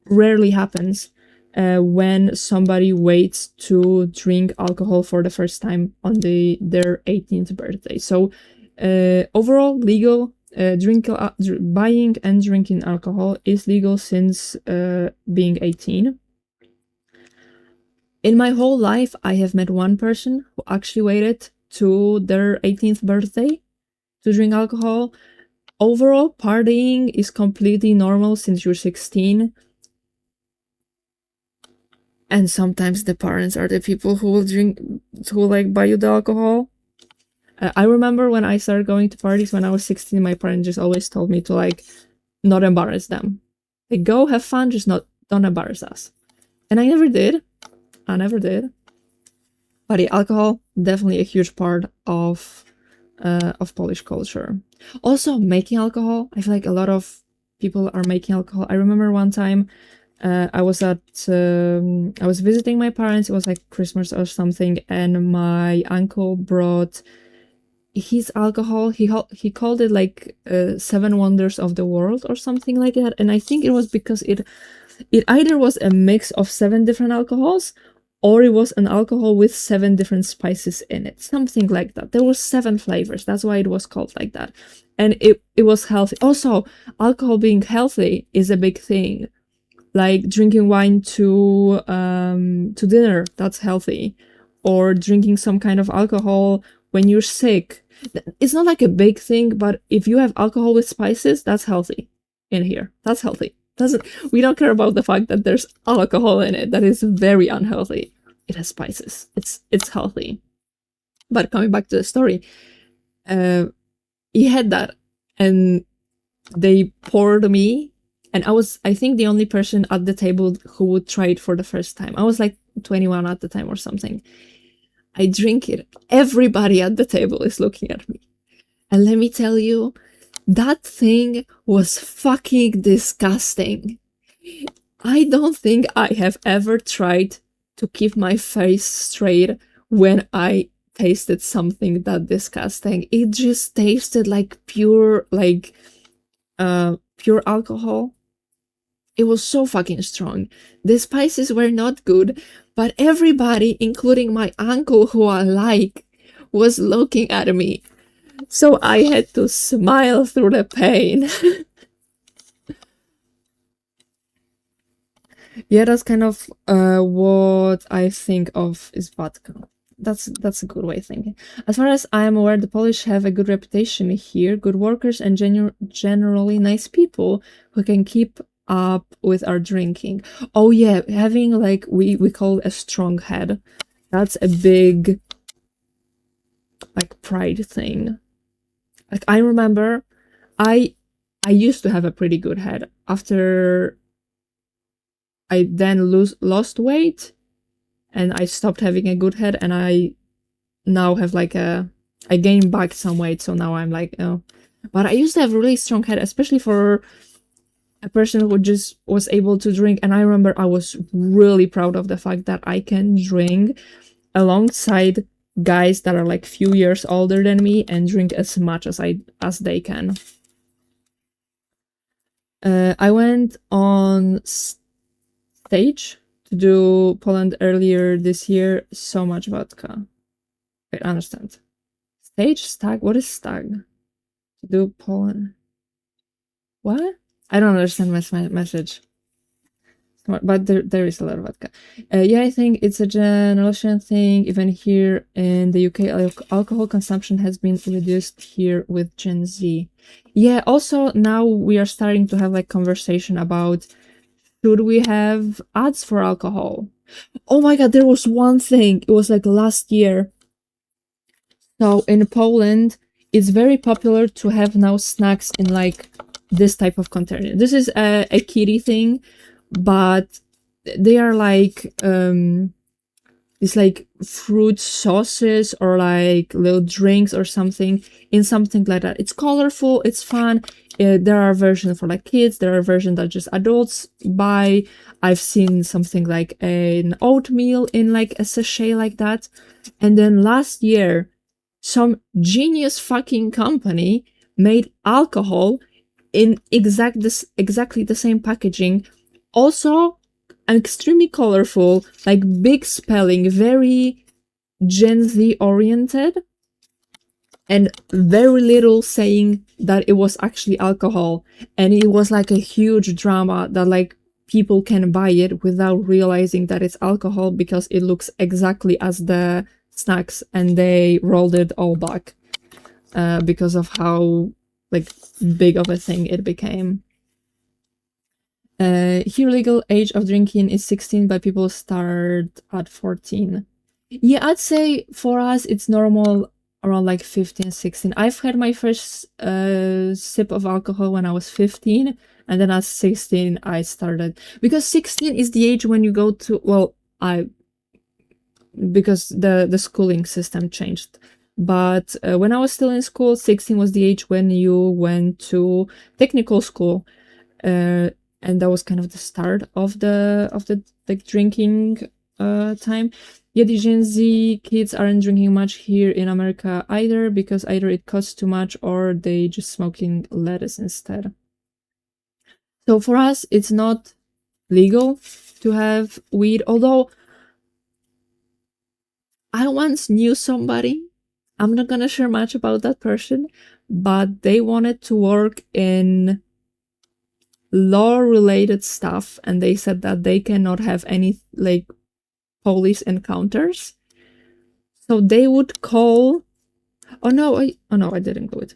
rarely happens when somebody waits to drink alcohol for the first time on their 18th birthday. So overall, legal buying and drinking alcohol is legal since being 18. In my whole life, I have met one person who actually waited to their 18th birthday to drink alcohol. Overall, partying is completely normal since you're 16. And sometimes the parents are the people who will drink, who will like buy you the alcohol. I remember when I started going to parties when I was 16, my parents just always told me to like not embarrass them. Like, go have fun, just don't embarrass us. And I never did. But yeah, alcohol, definitely a huge part of Polish culture. Also, making alcohol. I feel like a lot of people are making alcohol. I remember one time I was visiting my parents. It was like Christmas or something, and my uncle brought his alcohol. He called it like Seven Wonders of the World or something like that. And I think it was because it either was a mix of 7 different alcohols, or it was an alcohol with 7 different spices in it, something like that. There were 7 flavors. That's why it was called like that. And it was healthy. Also, alcohol being healthy is a big thing. Like drinking wine to dinner, that's healthy. Or drinking some kind of alcohol when you're sick. It's not like a big thing, but if you have alcohol with spices, that's healthy in here. That's healthy. We don't care about the fact that there's alcohol in it. That is very unhealthy. It has spices. It's healthy. But coming back to the story, he had that, and they poured me, and I was, I think, the only person at the table who would try it for the first time. I was like 21 at the time or something. I drink it. Everybody at the table is looking at me. And let me tell you, that thing was fucking disgusting. I don't think I have ever tried to keep my face straight when I tasted something that disgusting. It just tasted like pure alcohol. It was so fucking strong. The spices were not good, but everybody, including my uncle who I like, was looking at me. So I had to smile through the pain. Yeah, that's kind of what I think of is vodka. That's a good way of thinking. As far as I am aware, the Polish have a good reputation here, good workers, and generally nice people who can keep up with our drinking. Oh yeah, having like we call it a strong head. That's a big like pride thing. Like I remember I used to have a pretty good head. After I then lost weight and I stopped having a good head, and I now have like I gained back some weight, so now I'm like, oh. But I used to have a really strong head, especially for a person who just was able to drink. And I remember I was really proud of the fact that I can drink alongside guys that are like few years older than me and drink as much as they can. I went on stage to do Poland earlier this year. So much vodka. I understand. Stage stag. What is stag? To do Poland. What? I don't understand my message. But there is a lot of vodka. Yeah, I think it's a generation thing. Even here in the UK, alcohol consumption has been reduced here with Gen Z. Yeah, also now we are starting to have like conversation about should we have ads for alcohol? Oh my god, there was one thing. It was like last year. So in Poland, it's very popular to have now snacks in like this type of container. This is a kiddie thing, but they are like these like fruit sauces or like little drinks or something in something like that. It's colorful, it's fun. There are versions for like kids, there are versions that just adults buy. I've seen something like an oatmeal in like a sachet like that. And then last year, some genius fucking company made alcohol in exactly the same packaging. Also, extremely colorful, like big spelling, very Gen Z oriented, and very little saying that it was actually alcohol. And it was like a huge drama that like people can buy it without realizing that it's alcohol because it looks exactly as the snacks, and they rolled it all back because of how like big of a thing it became. Here legal age of drinking is 16, but people start at 14. Yeah, I'd say for us it's normal around like 15, 16. I've had my first sip of alcohol when I was 15, and then at 16 I started. Because 16 is the age when you go to, well, because the schooling system changed. But when I was still in school, 16 was the age when you went to technical school. And that was kind of the start of the like drinking time. Yeah, the Gen Z kids aren't drinking much here in America either, because either it costs too much or they just smoking lettuce instead. So for us, it's not legal to have weed, although I once knew somebody, I'm not gonna share much about that person, but they wanted to work in law related stuff, and they said that they cannot have any like police encounters, so they would call I didn't do it.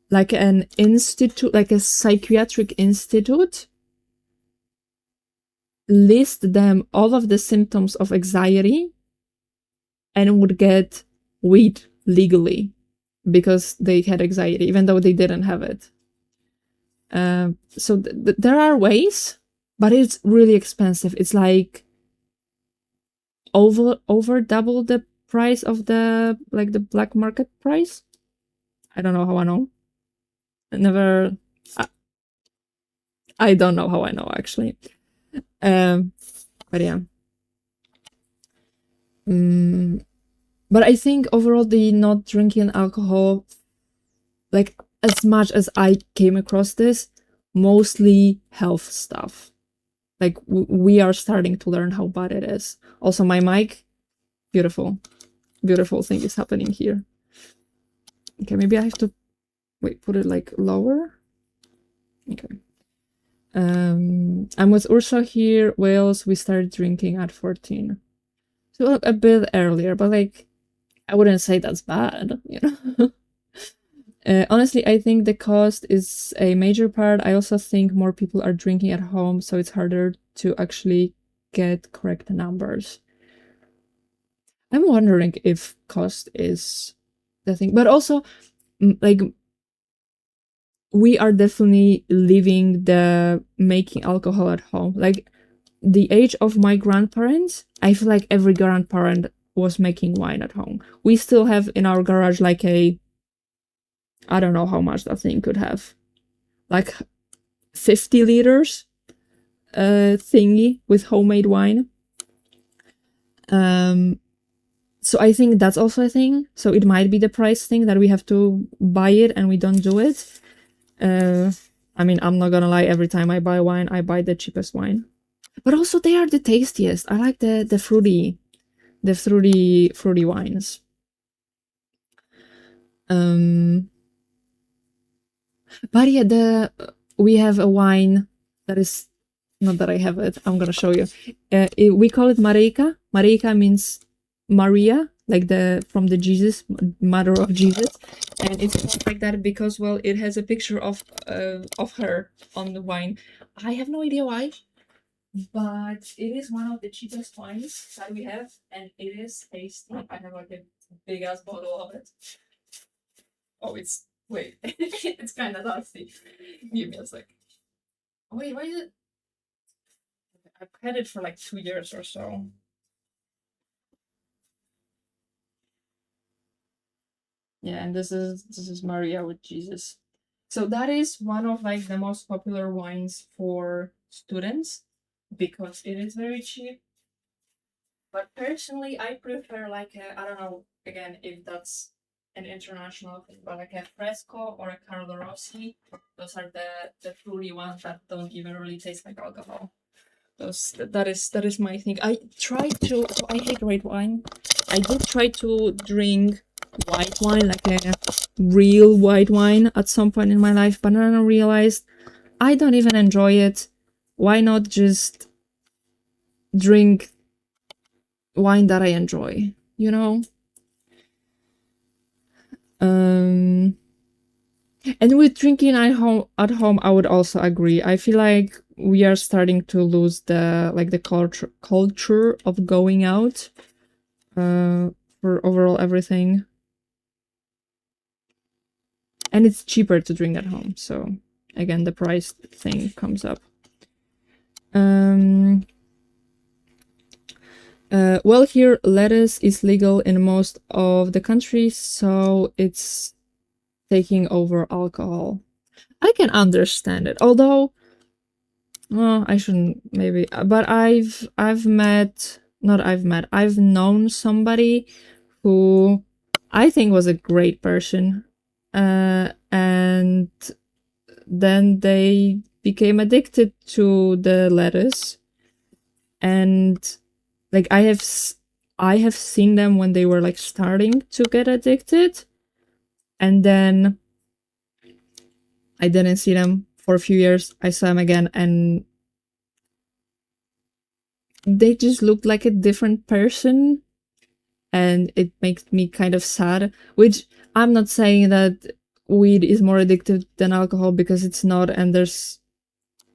Like an institute, like a psychiatric institute, list them all of the symptoms of anxiety, and would get weed legally because they had anxiety even though they didn't have it. So there are ways, but it's really expensive. It's like over double the price of the like the black market price. I don't know how I know. I don't know how I know actually. But yeah. But I think overall the not drinking alcohol, like as much as I came across this, mostly health stuff. Like we are starting to learn how bad it is. Also, my mic, beautiful thing is happening here. Okay, maybe I have to put it like lower. Okay. I'm with Ursula here, Wales. We started drinking at 14, so a bit earlier, but like I wouldn't say that's bad, you know. Honestly, I think the cost is a major part. I also think more people are drinking at home, so it's harder to actually get correct numbers. I'm wondering if cost is the thing, but also like we are definitely leaving the making alcohol at home. Like the age of my grandparents, I feel like every grandparent was making wine at home. We still have in our garage like I don't know how much that thing could have, like 50 liters thingy with homemade wine. So I think that's also a thing. So it might be the price thing that we have to buy it and we don't do it. I mean, I'm not gonna lie, every time I buy wine, I buy the cheapest wine. But also they are the tastiest. I like the fruity wines. But yeah, we have a wine that is not that I have it. I'm gonna show you. We call it Mareika. Mareika means Maria, like the from the Jesus, mother of Jesus, and it's called like that because well, it has a picture of her on the wine. I have no idea why, but it is one of the cheapest wines that we have, and it is tasty. I have like a big ass bottle of it. Oh, it's wait, it's kind of nasty. Give me a sec. Wait, why is it? I've had it for like 2 years or so. Yeah, and this is Maria with Jesus. So that is one of like the most popular wines for students because it is very cheap. But personally, I prefer like I don't know again if that's an international thing, but like a Fresco or a Carlo Rossi. Those are the fruity ones that don't even really taste like alcohol. That is my thing. I tried to. So I hate red wine. I did try to drink white wine, like a real white wine, at some point in my life, but then I realized I don't even enjoy it. Why not just drink wine that I enjoy? You know. Um. And with drinking at home, I would also agree. I feel like we are starting to lose the culture of going out for overall everything. And it's cheaper to drink at home, so again the price thing comes up. Um well, here lettuce is legal in most of the countries, so it's taking over alcohol. I can understand it, although well, I shouldn't maybe, but I've known somebody who I think was a great person, and then they became addicted to the lettuce, and like I have seen them when they were like starting to get addicted, and then I didn't see them for a few years. I saw them again, and they just looked like a different person, and it makes me kind of sad. Which I'm not saying that weed is more addictive than alcohol, because it's not, and there's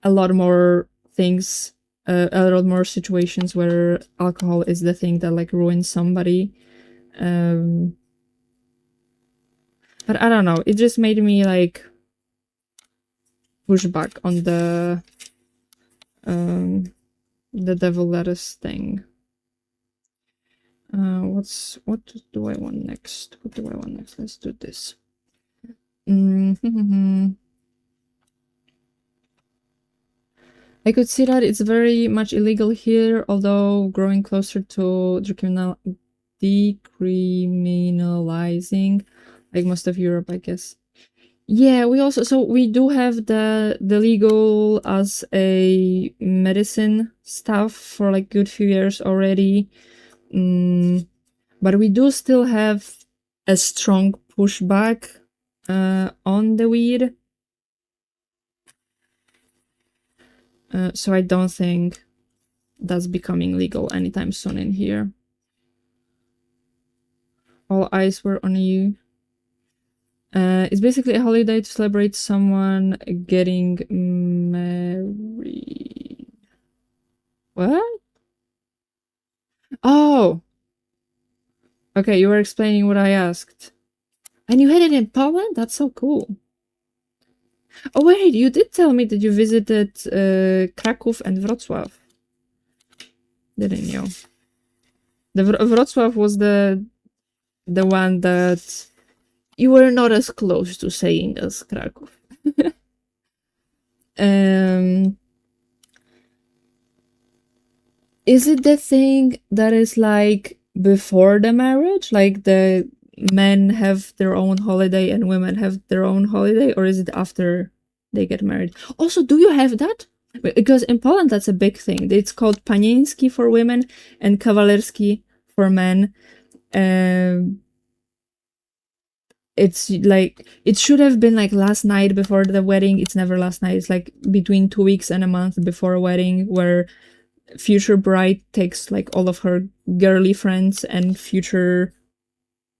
a lot more things, a lot more situations where alcohol is the thing that like ruins somebody. Um, but I don't know. It just made me like push back on the devil lettuce thing. What do I want next? What do I want next? Let's do this. I could see that it's very much illegal here, although growing closer to decriminalizing, like most of Europe, I guess. Yeah, we do have the legal as a medicine stuff for like good few years already. But we do still have a strong pushback on the weed. So I don't think that's becoming legal anytime soon in here. All eyes were on you. It's basically a holiday to celebrate someone getting married. What? Oh! Okay, you were explaining what I asked. And you had it in Poland? That's so cool. Oh wait, you did tell me that you visited Kraków and Wrocław. Didn't you? The Wrocław was the one that you were not as close to saying as Kraków. Is it the thing that is like before the marriage, like the men have their own holiday and women have their own holiday, or is it after they get married? Also, do you have that? Because in Poland that's a big thing. It's called panieński for women and kawalerski for men. It's like it should have been like last night before the wedding. It's never last night. It's like between 2 weeks and a month before a wedding, where future bride takes like all of her girly friends and future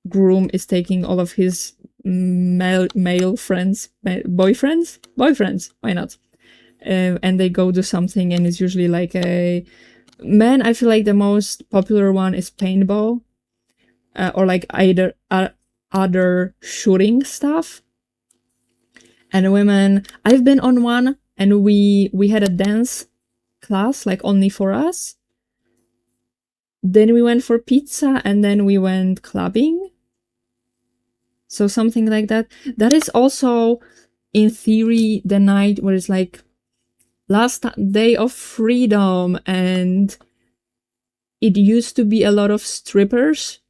groom is taking all of his male friends, boyfriends, why not, and they go do something, and it's usually like a men. I feel like the most popular one is paintball, or like either other shooting stuff. And women, I've been on one, and we had a dance class like only for us. Then we went for pizza, and then we went clubbing. So something like that. That is also, in theory, the night where it's like last day of freedom, and it used to be a lot of strippers.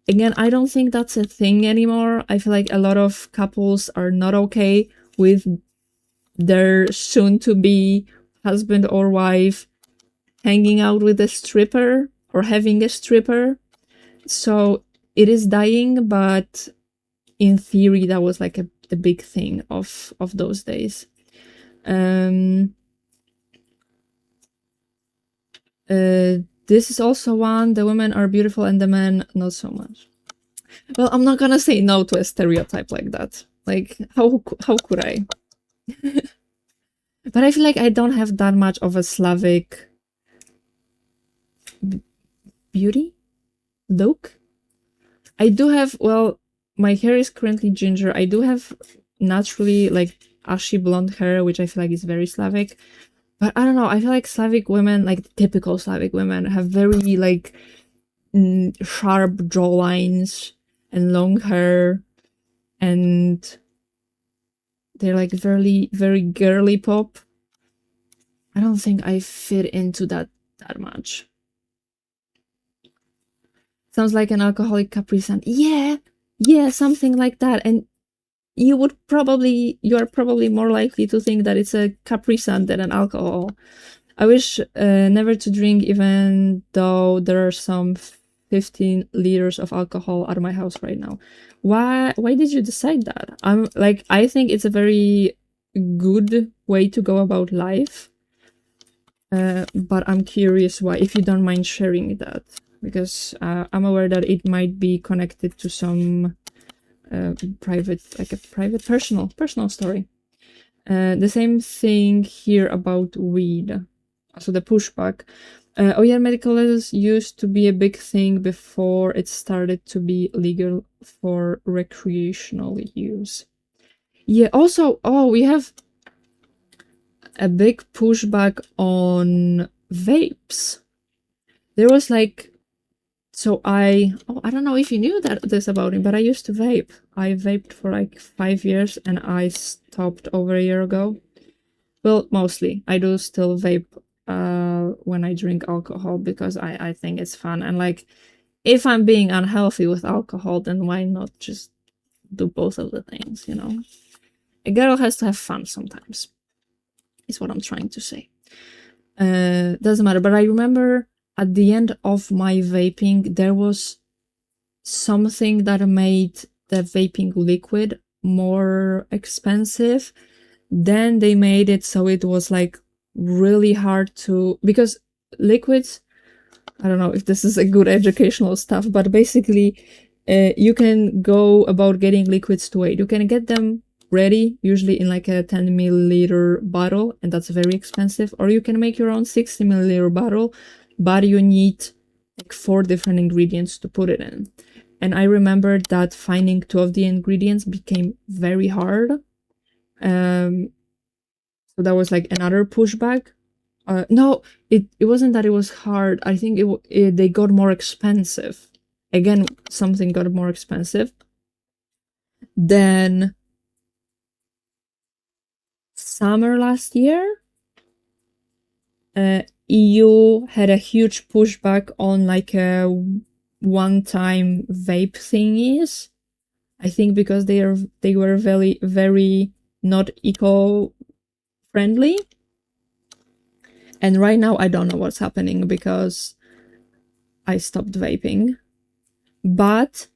Again, I don't think that's a thing anymore. I feel like a lot of couples are not okay with their soon-to-be husband or wife hanging out with a stripper or having a stripper. So it is dying, but in theory, that was like the big thing of those days. This is also one. The women are beautiful and the men not so much. Well, I'm not gonna say no to a stereotype like that. Like, how could I? But I feel like I don't have that much of a Slavic beauty look. I do have, well, my hair is currently ginger. I do have naturally like ashy blonde hair, which I feel like is very Slavic. But I don't know, I feel like Slavic women, like typical Slavic women, have very like sharp jawlines and long hair, and they're like very, very girly pop. I don't think I fit into that much. Sounds like an alcoholic Capri Sun. Yeah, something like that. And you're probably more likely to think that it's a Capri Sun than an alcohol. I wish never to drink, even though there are some 15 liters of alcohol at my house right now. Why did you decide that? I think it's a very good way to go about life. But I'm curious why, if you don't mind sharing that, because I'm aware that it might be connected to some private personal story. The same thing here about weed. So the pushback. Oh yeah, medical lettuce used to be a big thing before it started to be legal for recreational use. Yeah, also, we have a big pushback on vapes. There was like, so I don't know if you knew this about me, but I used to vape. I vaped for like 5 years and I stopped over a year ago. Well, mostly. I do still vape when I drink alcohol because I think it's fun. And like, if I'm being unhealthy with alcohol, then why not just do both of the things, you know? A girl has to have fun sometimes, is what I'm trying to say. Doesn't matter. But I remember at the end of my vaping, there was something that made the vaping liquid more expensive. Then they made it so it was like really hard to, because liquids, I don't know if this is a good educational stuff, but basically you can go about getting liquids to wait. You can get them ready, usually in like a 10 milliliter bottle, and that's very expensive. Or you can make your own 60 milliliter bottle, but you need like 4 different ingredients to put it in. And I remember that finding 2 of the ingredients became very hard. So that was like another pushback. No, it wasn't that it was hard. I think they got more expensive. Again, something got more expensive. Then summer last year, EU had a huge pushback on like a one-time vape thingies. I think because they were very, very not eco-friendly. And right now I don't know what's happening because I stopped vaping. But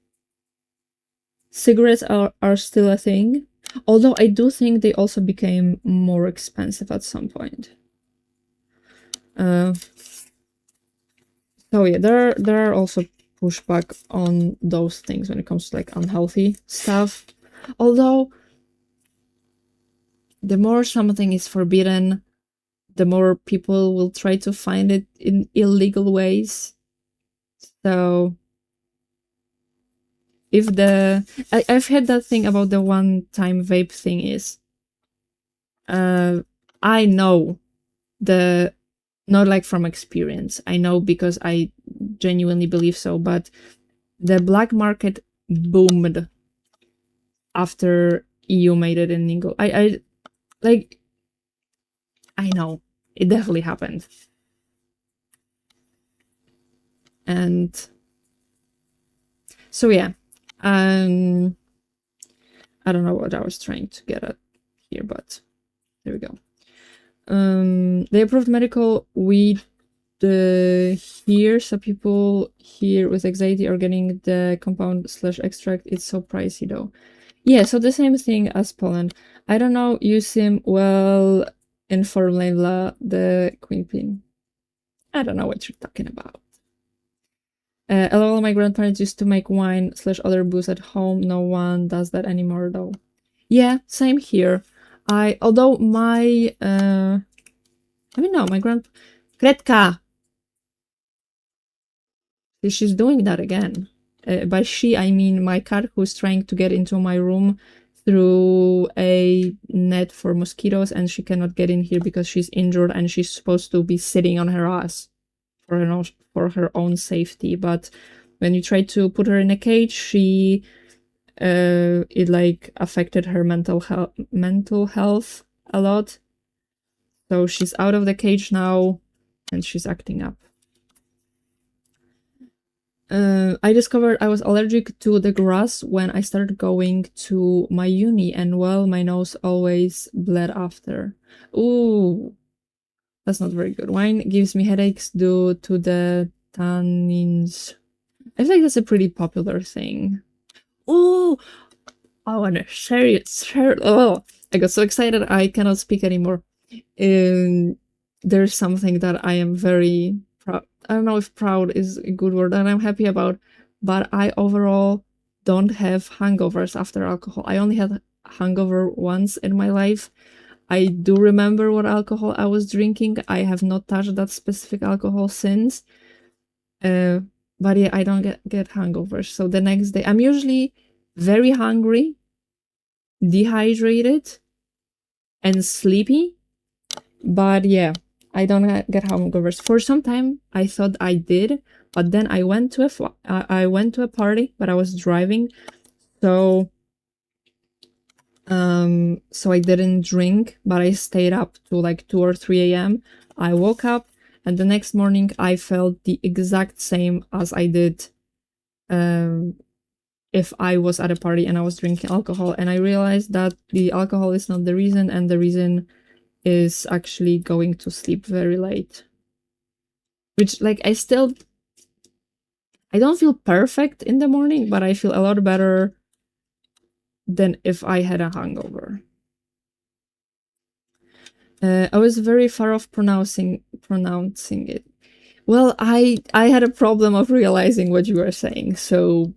cigarettes are still a thing. Although I do think they also became more expensive at some point. So yeah, there are also pushback on those things when it comes to like unhealthy stuff. Although the more something is forbidden, the more people will try to find it in illegal ways. So if I've had that thing about the one-time vape thing is I know the not like from experience. I know because I genuinely believe so, but the black market boomed after EU made it illegal. I know it definitely happened. And so yeah, I don't know what I was trying to get at here, but there we go. They approved medical weed here, so people here with anxiety are getting the compound/extract. It's so pricey though. Yeah, so the same thing as Poland. I don't know, you seem well informed, Leila, the Queen Pin. I don't know what you're talking about. LOL, my grandparents used to make wine/other booze at home. No one does that anymore though. Yeah, same here. Although my, I mean, no, my Gretka! She's doing that again. By she, I mean my cat who's trying to get into my room through a net for mosquitoes, and she cannot get in here because she's injured and she's supposed to be sitting on her ass for her own safety. But when you try to put her in a cage, it like affected her mental health a lot. So she's out of the cage now and she's acting up. I discovered I was allergic to the grass when I started going to my uni, and well, my nose always bled after. Ooh, that's not very good. Wine gives me headaches due to the tannins. I feel like that's a pretty popular thing. Ooh, I want to share it. Oh, I got so excited I cannot speak anymore. There's something that I am very proud. I don't know if proud is a good word that I'm happy about, but I overall don't have hangovers after alcohol. I only had hangover once in my life. I do remember what alcohol I was drinking. I have not touched that specific alcohol since. But yeah, I don't get hangovers. So the next day, I'm usually very hungry, dehydrated, and sleepy. But yeah, I don't get hangovers. For some time, I thought I did, but then I went to a party, but I was driving, so I didn't drink, but I stayed up to like 2 or 3 a.m. I woke up, and the next morning I felt the exact same as I did if I was at a party and I was drinking alcohol, and I realized that the alcohol is not the reason, and the reason is actually going to sleep very late. Which, like, I don't feel perfect in the morning, but I feel a lot better than if I had a hangover. I was very far off pronouncing it. Well, I had a problem of realizing what you were saying, so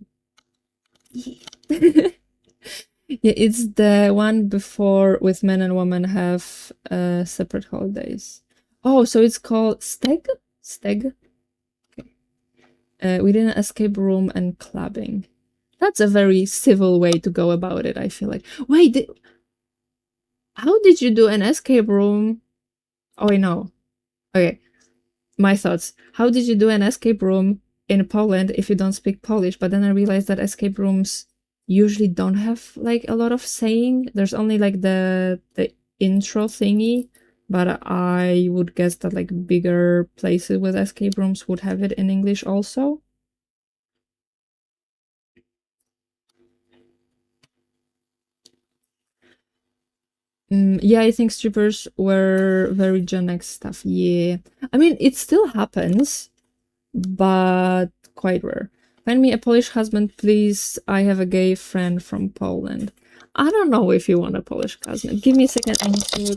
yeah, it's the one before with men and women have separate holidays. Oh, so it's called Steg? Steg? Okay. Within an escape room and clubbing. That's a very civil way to go about it, I feel like. Wait, how did you do an escape room? Oh, I know. Okay, my thoughts. How did you do an escape room in Poland if you don't speak Polish? But then I realized that escape rooms usually don't have like a lot of saying. There's only like the intro thingy, but I would guess that like bigger places with escape rooms would have it in English also. Yeah, I think strippers were very Gen X stuff. Yeah. I mean, it still happens, but quite rare. Find me a Polish husband, please. I have a gay friend from Poland. I don't know if you want a Polish husband. Give me a second. I need to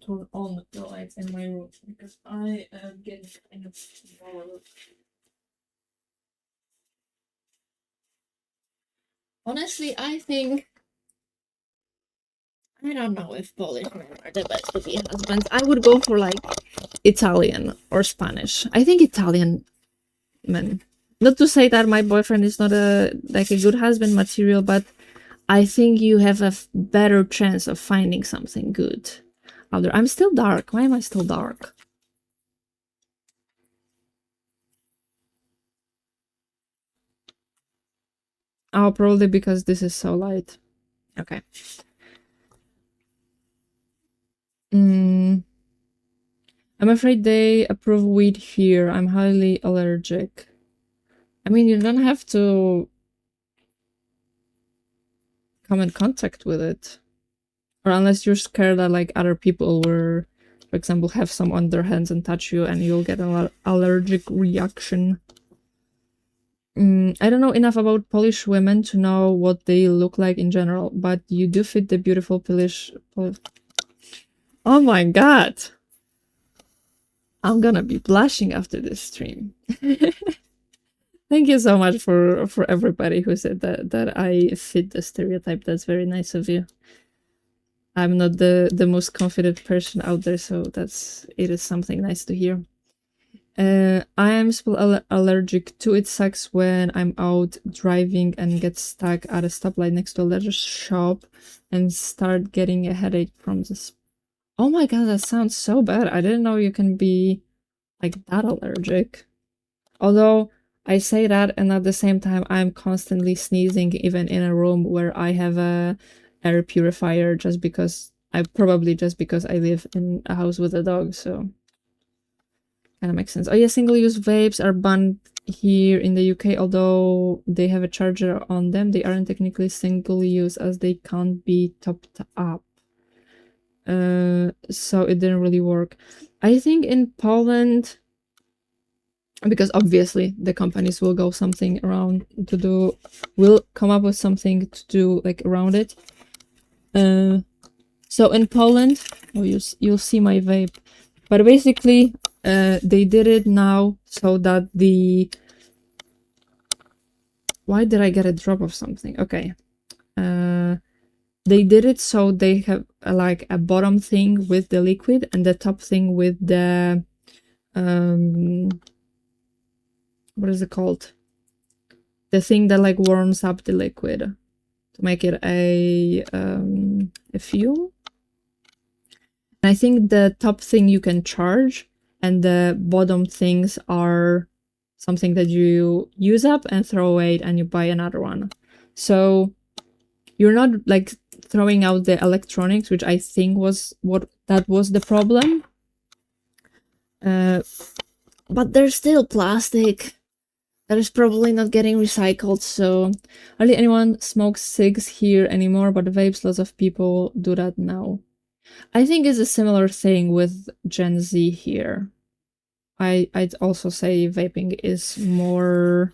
turn on the lights in my room because I am getting kind of bored. Honestly, I don't know if Polish men are the best to be husbands. I would go for like Italian or Spanish. I think Italian men. Not to say that my boyfriend is not a good husband material, but I think you have a better chance of finding something good out there. I'm still dark. Why am I still dark? Oh, probably because this is so light. Okay. I'm afraid they approve weed here. I'm highly allergic. I mean, you don't have to come in contact with it. Or unless you're scared that like other people will, for example, have some on their hands and touch you and you'll get an allergic reaction. I don't know enough about Polish women to know what they look like in general, but you do fit the beautiful Polish. Oh my god! I'm gonna be blushing after this stream. Thank you so much for everybody who said that I fit the stereotype. That's very nice of you. I'm not the most confident person out there, so it is something nice to hear. I am still allergic to it. Sucks when I'm out driving and get stuck at a stoplight next to a leather shop and start getting a headache from this. Oh my god, that sounds so bad. I didn't know you can be like that allergic. Although I say that, and at the same time, I'm constantly sneezing, even in a room where I have a air purifier, just because I live in a house with a dog. So kind of makes sense. Oh yeah, single-use vapes are banned here in the UK, although they have a charger on them. They aren't technically single-use as they can't be topped up. So it didn't really work. I think in Poland, because obviously the companies will go something around to do, will come up with something to do like around it. So in Poland, oh, you'll see my vape, but basically, they did it now so that why did I get a drop of something? Okay. They did it so they have like a bottom thing with the liquid and the top thing with the what is it called? The thing that like warms up the liquid to make it a fuel. And I think the top thing you can charge and the bottom things are something that you use up and throw away and you buy another one. So you're not like throwing out the electronics, which I think was the problem. But there's still plastic that is probably not getting recycled, so hardly anyone smokes cigs here anymore, but vapes, lots of people do that now. I think it's a similar thing with Gen Z here. I'd also say vaping is more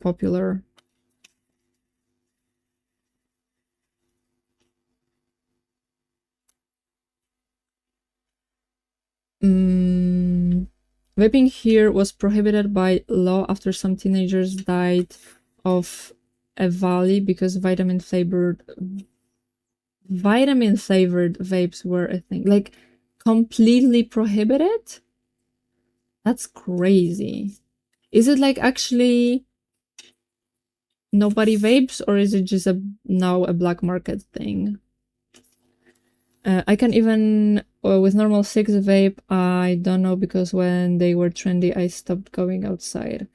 popular. Vaping here was prohibited by law after some teenagers died of a valley because vitamin flavored vapes were a thing. Like completely prohibited? That's crazy. Is it like actually nobody vapes, or is it just now a black market thing? I can even with normal 6 vape, I don't know, because when they were trendy, I stopped going outside.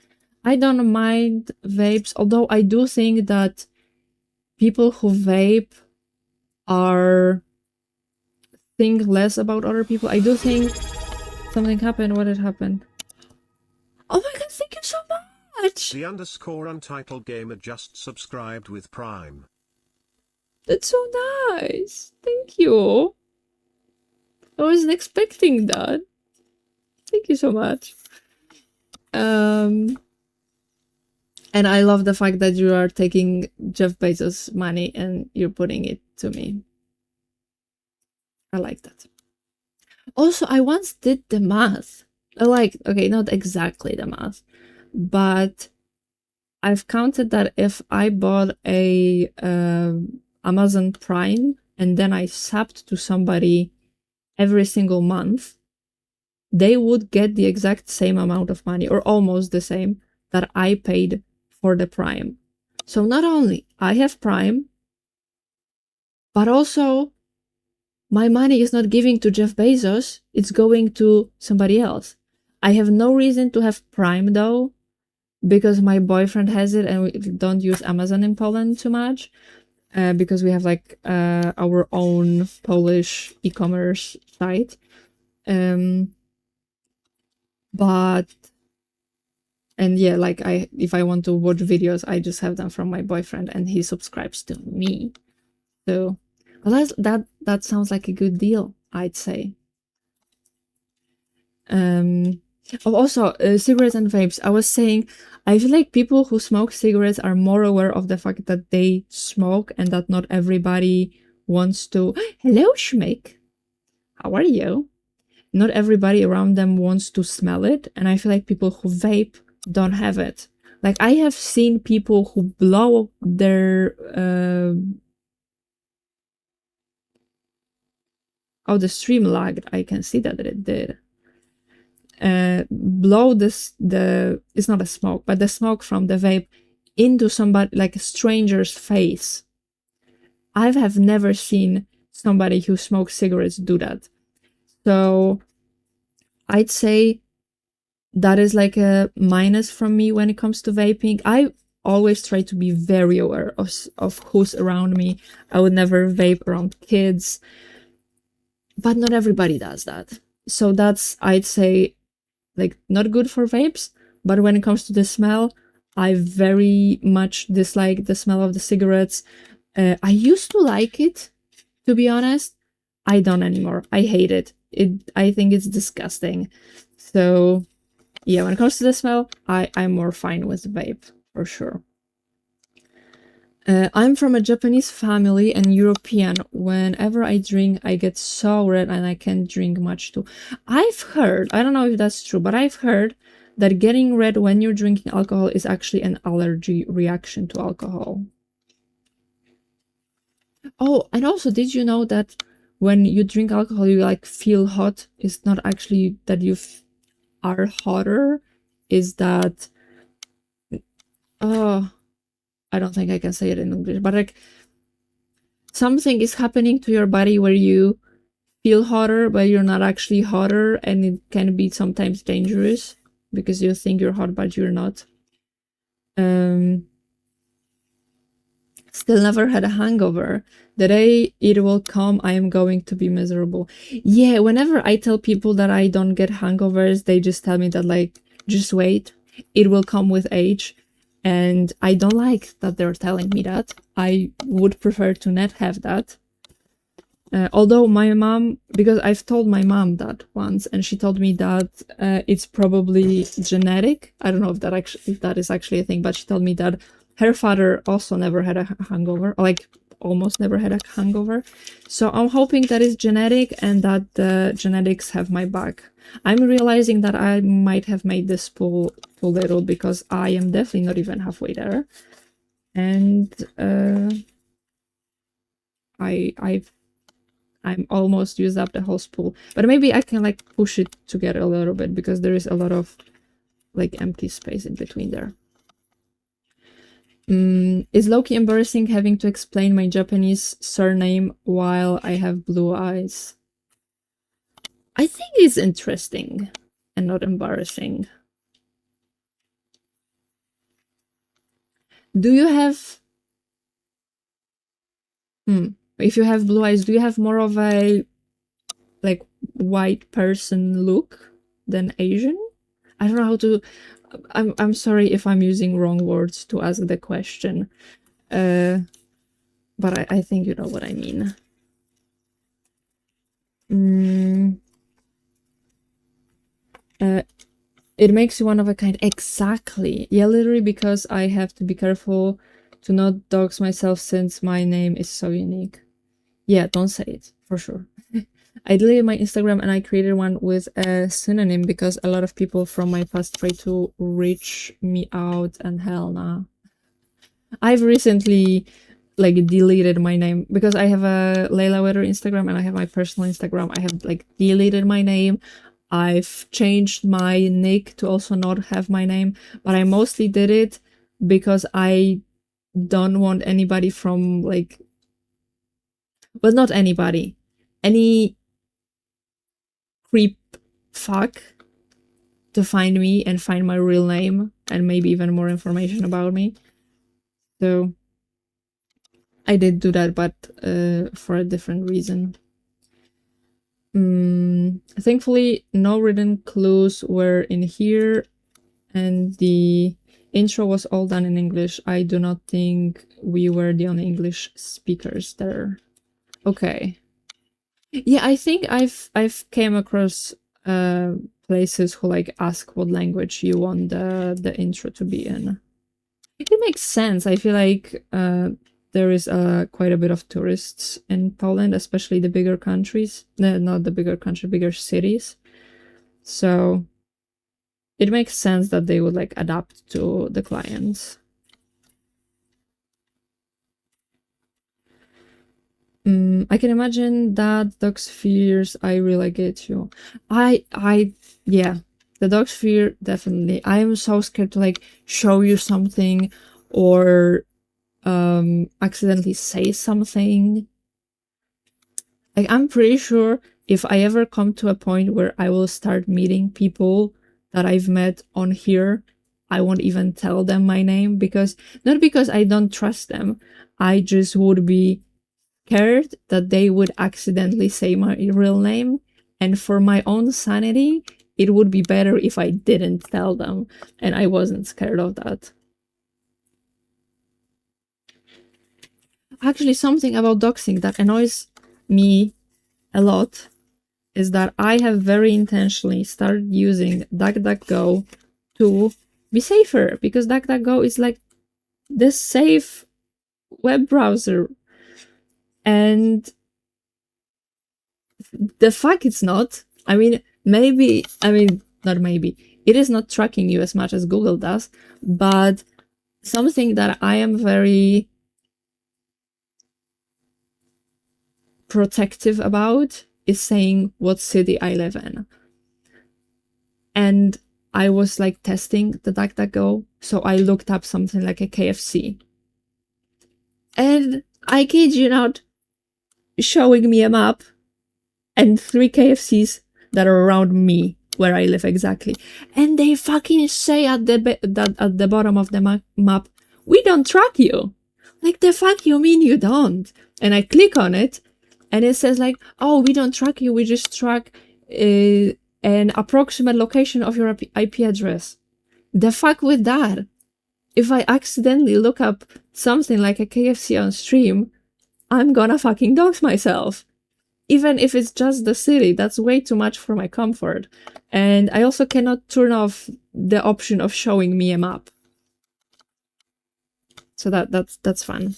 I don't mind vapes, although I do think that people who vape are think less about other people. I do think something happened. What had happened? Oh my god, thank you so much! The _untitled gamer just subscribed with Prime. That's so nice. Thank you. I wasn't expecting that. Thank you so much. Um, and I love the fact that you are taking Jeff Bezos' money and you're putting it to me. I like that. Also, I once did the math. Like, okay, not exactly the math, but I've counted that if I bought a Amazon Prime and then I subbed to somebody every single month, they would get the exact same amount of money or almost the same that I paid for the Prime. So not only I have Prime, but also my money is not giving to Jeff Bezos, it's going to somebody else. I have no reason to have Prime though, because my boyfriend has it and we don't use Amazon in Poland too much. Because we have like our own Polish e-commerce site. But and yeah, like if I want to watch videos, I just have them from my boyfriend and he subscribes to me. So well, that sounds like a good deal, I'd say. Also, cigarettes and vapes. I was saying, I feel like people who smoke cigarettes are more aware of the fact that they smoke and that not everybody wants to. Hello, Schmick. How are you? Not everybody around them wants to smell it, and I feel like people who vape don't have it. Like I have seen people who blow their oh, the stream lagged. I can see that it did. Blow the it's not a smoke, but the smoke from the vape into somebody like a stranger's face. I have never seen somebody who smokes cigarettes do that. So I'd say that is like a minus from me when it comes to vaping. I always try to be very aware of who's around me. I would never vape around kids, but not everybody does that. So that's, I'd say, like not good for vapes. But when it comes to the smell, I very much dislike the smell of the cigarettes. I used to like it, to be honest. I don't anymore. I hate it. I think it's disgusting. So yeah, when it comes to the smell, I'm more fine with vape, for sure. I'm from a Japanese family and European. Whenever I drink, I get so red and I can't drink much too. I've heard, I don't know if that's true, but I've heard that getting red when you're drinking alcohol is actually an allergy reaction to alcohol. Oh, and also, did you know that when you drink alcohol, you like feel hot? It's not actually that you are hotter, is that, oh, I don't think I can say it in English, but like something is happening to your body where you feel hotter, but you're not actually hotter, and it can be sometimes dangerous because you think you're hot, but you're not. Still never had a hangover. The day it will come, I am going to be miserable. Yeah, whenever I tell people that I don't get hangovers, they just tell me that, like, just wait, it will come with age. And I don't like that they're telling me that. I would prefer to not have that. Although my mom, because I've told my mom that once, and she told me that it's probably genetic. I don't know if that is actually a thing, but she told me that her father also never had a hangover, or like almost never had a hangover. So I'm hoping that it's genetic and that the genetics have my back. I'm realizing that I might have made this pool too little because I am definitely not even halfway there. And I'm almost used up the whole spool. But maybe I can like push it together a little bit because there is a lot of like empty space in between there. Is low-key embarrassing having to explain my Japanese surname while I have blue eyes? I think it's interesting and not embarrassing. Do you have... If you have blue eyes, do you have more of a like white person look than Asian? I don't know how to... I'm sorry if I'm using wrong words to ask the question. but I think you know what I mean. It makes you one of a kind. Exactly. Yeah, literally, because I have to be careful to not dox myself since my name is so unique. Yeah, don't say it, for sure. I deleted my Instagram and I created one with a synonym because a lot of people from my past try to reach me out, and hell nah. I've recently like deleted my name because I have a Layla Weather Instagram and I have my personal Instagram. I have like deleted my name. I've changed my nick to also not have my name, but I mostly did it because I don't want anybody from like, well, not anybody, any creep fuck to find me and find my real name and maybe even more information about me. So I did do that, but for a different reason. Thankfully, no written clues were in here, and the intro was all done in English. I do not think we were the only English speakers there. Okay. Yeah, I think I've came across places who like ask what language you want the intro to be in. It makes sense. I feel like there is quite a bit of tourists in Poland, especially the bigger countries. No, not the bigger country, bigger cities. So it makes sense that they would like adapt to the clients. I can imagine that dog spheres. I really get you. Yeah, the dog sphere definitely. I am so scared to like show you something or accidentally say something. Like, I'm pretty sure if I ever come to a point where I will start meeting people that I've met on here, I won't even tell them my name, because not because I don't trust them, I just would be scared that they would accidentally say my real name. And for my own sanity, it would be better if I didn't tell them, and I wasn't scared of that. Actually, something about doxing that annoys me a lot is that I have very intentionally started using DuckDuckGo to be safer, because DuckDuckGo is like the safe web browser. And the fuck it's not. I mean, not maybe. It is not tracking you as much as Google does, but something that I am very protective about is saying what city I live in. And I was like testing the DuckDuckGo, so I looked up something like a KFC. And I kid you not, showing me a map and 3 KFCs that are around me where I live exactly. And they fucking say at the bottom of the map, we don't track you. Like, the fuck you mean you don't? And I click on it and it says like, oh, we don't track you, we just track an approximate location of your IP address. The fuck with that? If I accidentally look up something like a KFC on stream, I'm gonna fucking dox myself. Even if it's just the city, that's way too much for my comfort. And I also cannot turn off the option of showing me a map. So that's fun.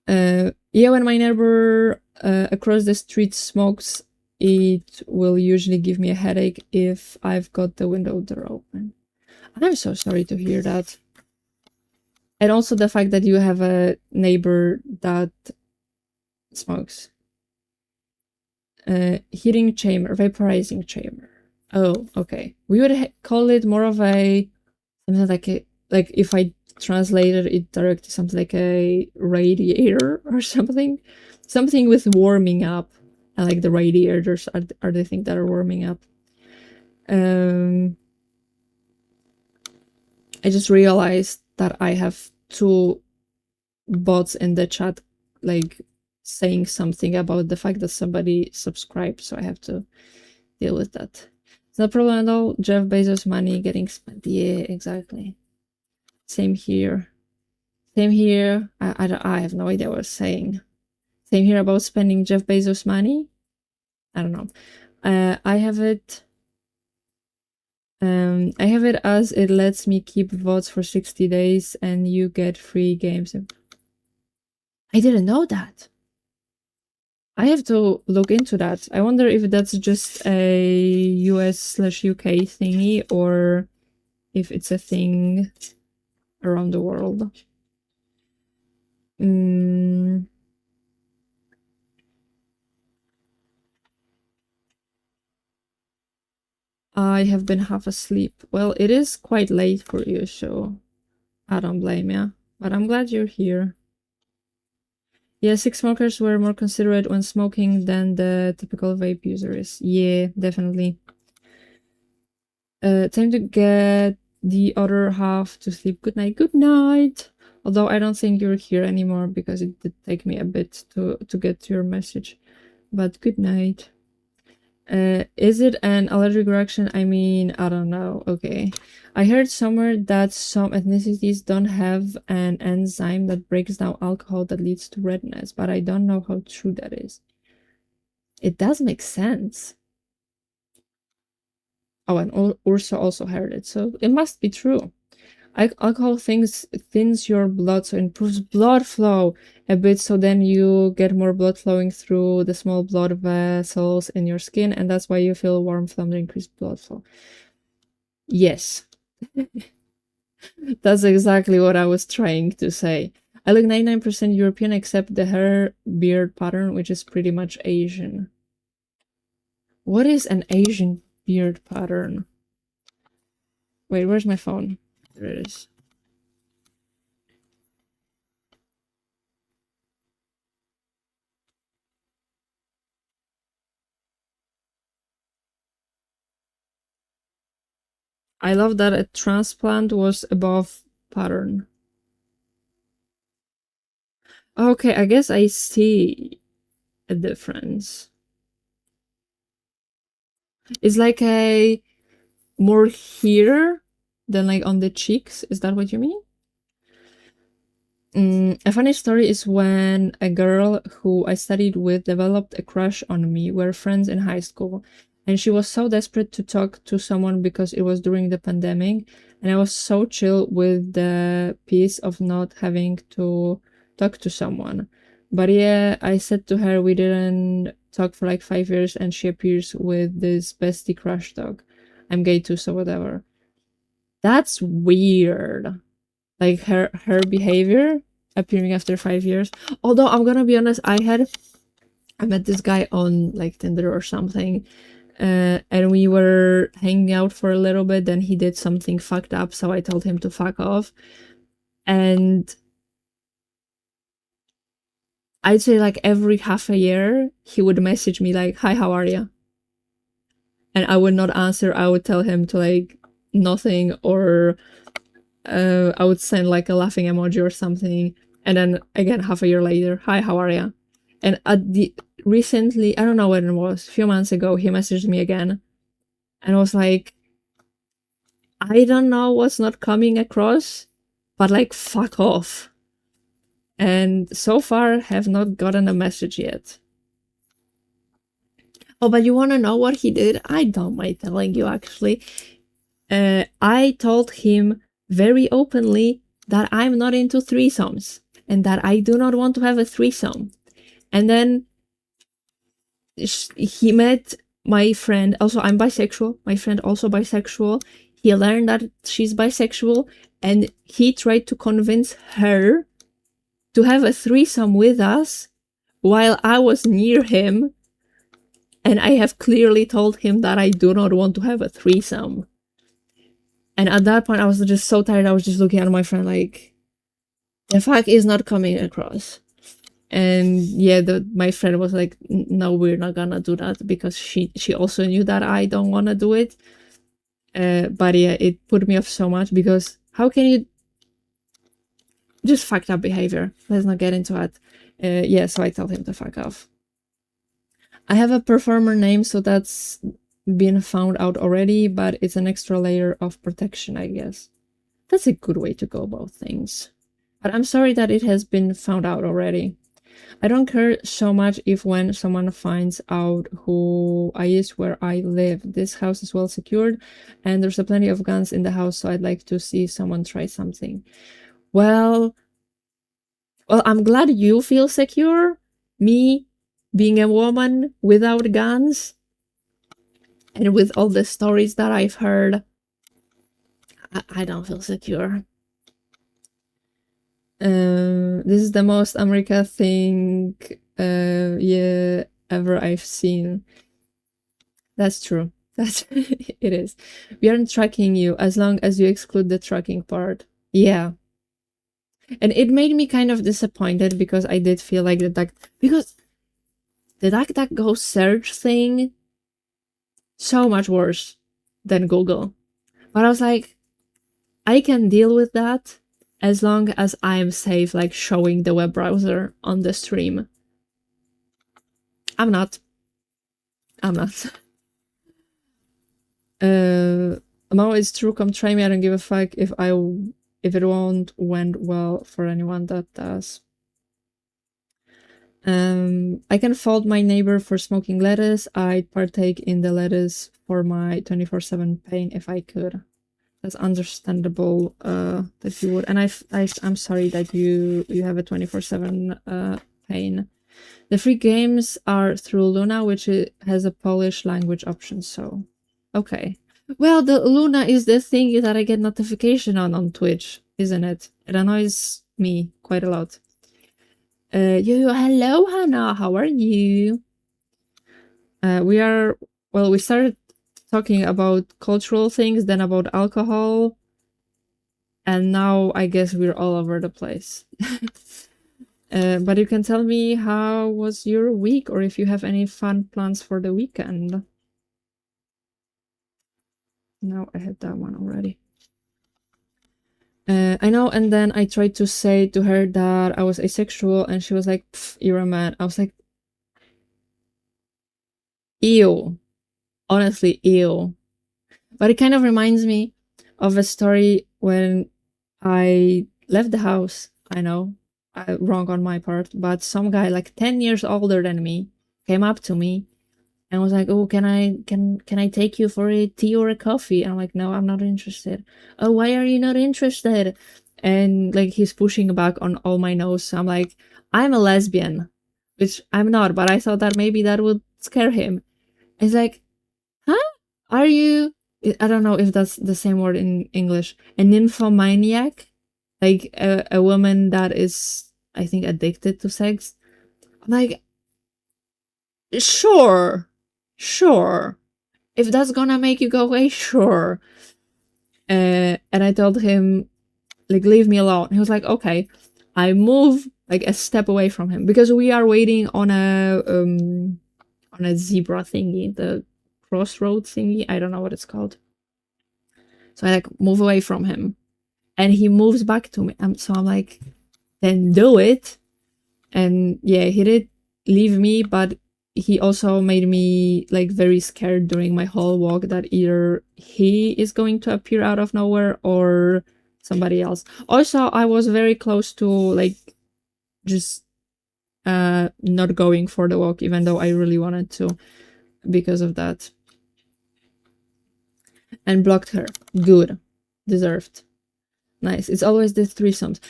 Yeah, when my neighbor across the street smokes, it will usually give me a headache if I've got the window door open. I'm so sorry to hear that. And also the fact that you have a neighbor that smokes. Heating chamber, vaporizing chamber. Oh, okay. We would call it more of a something like if I translated it directly, something like a radiator or something with warming up. And like the radiators are the things that are warming up. I just realized that I have 2 bots in the chat, like saying something about the fact that somebody subscribed, so I have to deal with that. It's no problem at all. Jeff Bezos' money getting spent. Yeah, exactly. Same here. Same here. I have no idea what I was saying. Same here about spending Jeff Bezos' money. I don't know. I have it. I have it as it lets me keep votes for 60 days and you get free games. I didn't know that. I have to look into that. I wonder if that's just a US/UK thingy or if it's a thing around the world. I have been half asleep. Well, it is quite late for you, so I don't blame you. But I'm glad you're here. Yeah, Sikh smokers were more considerate when smoking than the typical vape user is. Yeah, definitely. Time to get the other half to sleep. Good night. Good night. Although I don't think you're here anymore because it did take me a bit to get to your message. But good night. Is it an allergic reaction? I mean, I don't know. Okay. I heard somewhere that some ethnicities don't have an enzyme that breaks down alcohol that leads to redness, but I don't know how true that is. It does make sense. Oh, and Ursa also heard it, so it must be true. Alcohol thins your blood, so it improves blood flow a bit, so then you get more blood flowing through the small blood vessels in your skin, and that's why you feel warm from the increased blood flow. Yes. That's exactly what I was trying to say. I look 99% European except the hair beard pattern, which is pretty much Asian. What is an Asian beard pattern? Wait, where's my phone? There it is. I love that a transplant was above pattern. Okay, I guess I see a difference. It's like a more here than like on the cheeks. Is that what you mean? A funny story is when a girl who I studied with developed a crush on me. We were friends in high school, and she was so desperate to talk to someone because it was during the pandemic, and I was so chill with the peace of not having to talk to someone. But yeah, I said to her we didn't talk for like 5 years, and she appears with this bestie crush dog. I'm gay too, so whatever. That's weird. Like her behavior appearing after 5 years. Although I'm gonna be honest, I met this guy on like Tinder or something, and we were hanging out for a little bit. Then he did something fucked up, so I told him to fuck off. And I'd say like every half a year he would message me like, "Hi, how are you?" And I would not answer. I would tell him to like nothing, or I would send like a laughing emoji or something. And then again, half a year later, "Hi, how are you?" And recently, I don't know when it was, a few months ago, he messaged me again, and I was like, I don't know what's not coming across, but like fuck off. And so far, have not gotten a message yet. Oh, but you want to know what he did? I don't mind telling you actually. I told him very openly that I'm not into threesomes and that I do not want to have a threesome. And then he met my friend. Also, I'm bisexual. My friend also bisexual. He learned that she's bisexual, and he tried to convince her to have a threesome with us while I was near him. And I have clearly told him that I do not want to have a threesome. And at that point, I was just so tired. I was just looking at my friend like, the fuck is not coming across. And yeah, my friend was like, no, we're not gonna do that, because she also knew that I don't want to do it. But yeah, it put me off so much, because how can you just fucked up behavior? Let's not get into it. Yeah, so I told him to fuck off. I have a performer name, so that's been found out already, but it's an extra layer of protection, I guess. That's a good way to go about things. But I'm sorry that it has been found out already. I don't care so much if when someone finds out who I is, where I live. This house is well secured and there's a plenty of guns in the house, so I'd like to see someone try something. Well, I'm glad you feel secure. Me, being a woman without guns, and with all the stories that I've heard, I don't feel secure. This is the most America thing, yeah, ever I've seen. That's true. That's it is. We aren't tracking you as long as you exclude the tracking part. Yeah. And it made me kind of disappointed because I did feel like because the DuckDuckGo search thing, so much worse than Google. But I was like, I can deal with that as long as I'm safe, like showing the web browser on the stream. I'm not. Mo, it's true, come try me, I don't give a fuck if it won't went well for anyone that does. I can fault my neighbor for smoking lettuce. I'd partake in the lettuce for my 24/7 pain if I could. That's understandable that you would, and I'm sorry that you have a 24/7 pain. The free games are through Luna, which has a Polish language option, so okay. Well, the Luna is the thing that I get notification on Twitch, isn't it? It annoys me quite a lot. Hello, Hannah, how are you? We started talking about cultural things, then about alcohol, and now I guess we're all over the place. But you can tell me how was your week, or if you have any fun plans for the weekend. No, I had that one already. I know, and then I tried to say to her that I was asexual, and she was like, "You're a man." I was like, "Ew." Honestly, ew. But it kind of reminds me of a story when I left the house. I know, wrong on my part, but some guy like 10 years older than me came up to me and was like, "Oh, can I take you for a tea or a coffee?" And I'm like, "No, I'm not interested." "Oh, why are you not interested?" And like he's pushing back on all my nose. So I'm like, "I'm a lesbian," which I'm not, but I thought that maybe that would scare him. He's like, "Huh? Are you?" I don't know if that's the same word in English. A nymphomaniac, like a woman that is, I think, addicted to sex. I'm like, sure. If that's gonna make you go away, sure. And I told him, like, leave me alone. He was like, okay. I move like a step away from him because we are waiting on a zebra thingy, the crossroad thingy. I don't know what it's called. So I like move away from him, and he moves back to me. So I'm like, then do it. And yeah, he did leave me, but he also made me like very scared during my whole walk that either he is going to appear out of nowhere or somebody else. Also, I was very close to like just not going for the walk, even though I really wanted to because of that. And blocked her. Good. Deserved. Nice. It's always the threesomes.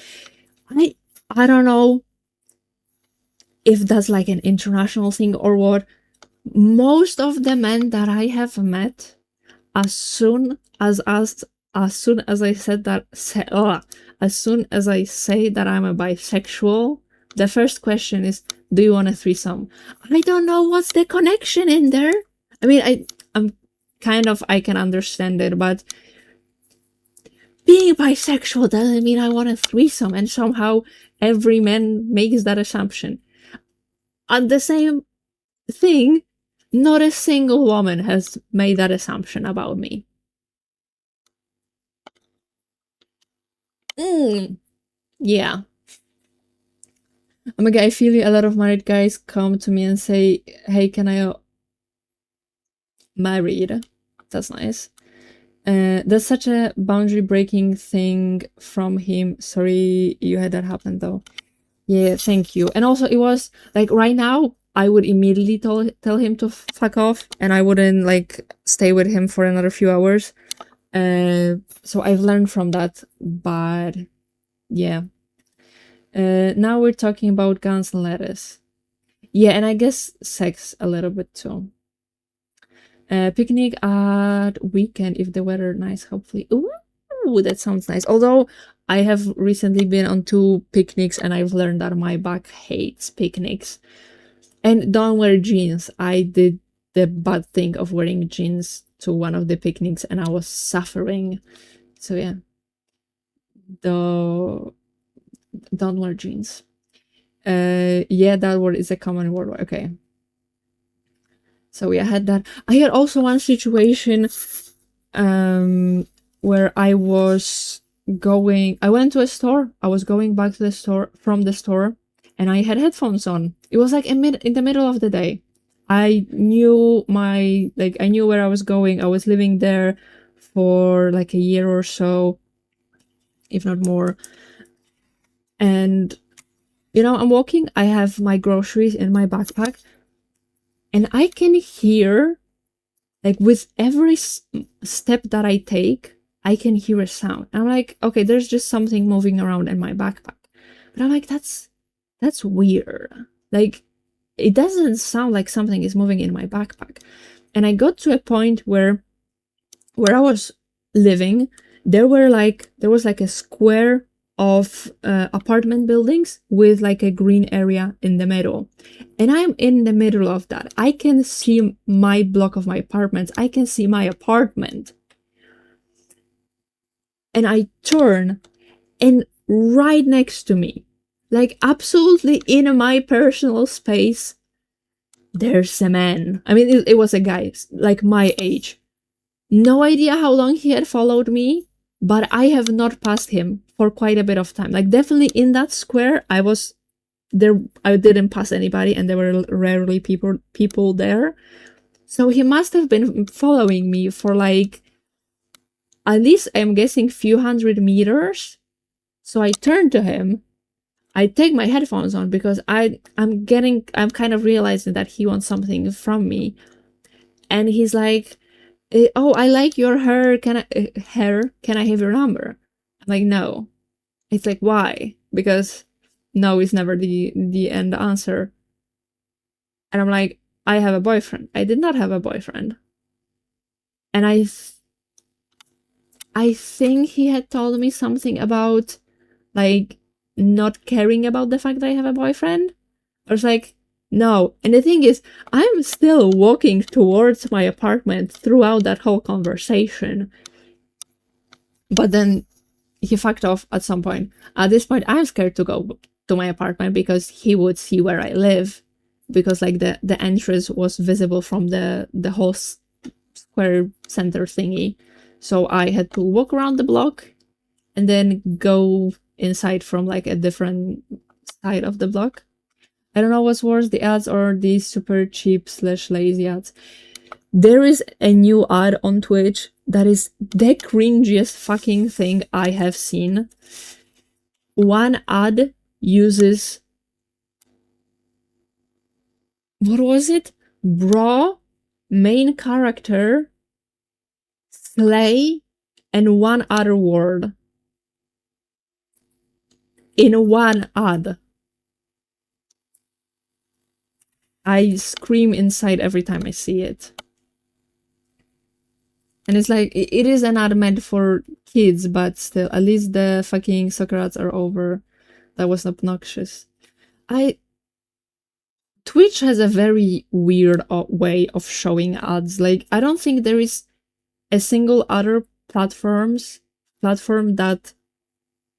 I don't know if that's like an international thing or what. Most of the men that I have met, as soon as I said that, as soon as I say that I'm a bisexual, the first question is, "Do you want a threesome?" I don't know what's the connection in there. I mean, I'm kind of, I can understand it, but being bisexual doesn't mean I want a threesome, and somehow every man makes that assumption. And the same thing, not a single woman has made that assumption about me. Yeah. I'm a guy. I feel a lot of married guys come to me and say, "Hey, can I married?" That's nice. That's such a boundary breaking thing from him. Sorry you had that happen though. Yeah, thank you. And also, it was like right now, I would immediately tell him to fuck off, and I wouldn't like stay with him for another few hours. So I've learned from that, but yeah. Now we're talking about guns and lettuce. Yeah, and I guess sex a little bit too. Picnic at weekend if the weather nice, hopefully. Ooh, that sounds nice. Although I have recently been on 2 picnics and I've learned that my back hates picnics. And don't wear jeans. I did the bad thing of wearing jeans to one of the picnics and I was suffering. So yeah. Don't wear jeans. Yeah, that word is a common word. Okay. So yeah, I had that. I had also one situation where I went to a store. I was going back to the store from the store and I had headphones on. It was like in the middle of the day. I knew where I was going. I was living there for like a year or so, if not more. And I'm walking, I have my groceries in my backpack, and I can hear, like, with every step that I take, I can hear a sound. I'm like, okay, there's just something moving around in my backpack. But I'm like, that's weird. Like, it doesn't sound like something is moving in my backpack. And I got to a point where I was living, there was like a square of apartment buildings with like a green area in the middle. And I'm in the middle of that. I can see my block of my apartments. I can see my apartment. And I turn, and right next to me, like absolutely in my personal space, there's a man. I mean, it was a guy like my age. No idea how long he had followed me, but I have not passed him for quite a bit of time. Like, definitely in that square, I was there. I didn't pass anybody, and there were rarely people there. So he must have been following me for like, at least I'm guessing, few hundred meters. So I turn to him. I take my headphones on because I'm kind of realizing that he wants something from me. And he's like, oh, I like your hair. Can I have your number? I'm like, no. It's like, why? Because no is never the end answer. And I'm like, I have a boyfriend. I did not have a boyfriend. And I think he had told me something about like not caring about the fact that I have a boyfriend. I was like, no. And the thing is, I'm still walking towards my apartment throughout that whole conversation. But then he fucked off at some point. At this point, I'm scared to go to my apartment because he would see where I live. Because like the entrance was visible from the whole square center thingy. So I had to walk around the block and then go inside from like a different side of the block. I don't know what's worse, the ads or the super cheap / lazy ads. There is a new ad on Twitch that is the cringiest fucking thing I have seen. One ad uses, what was it? Bra, main character, slay, and one other word. In one ad. I scream inside every time I see it. And it's like, it is an ad meant for kids, but still, at least the fucking soccer ads are over. That was obnoxious. Twitch has a very weird way of showing ads. Like, I don't think there is a single other platform that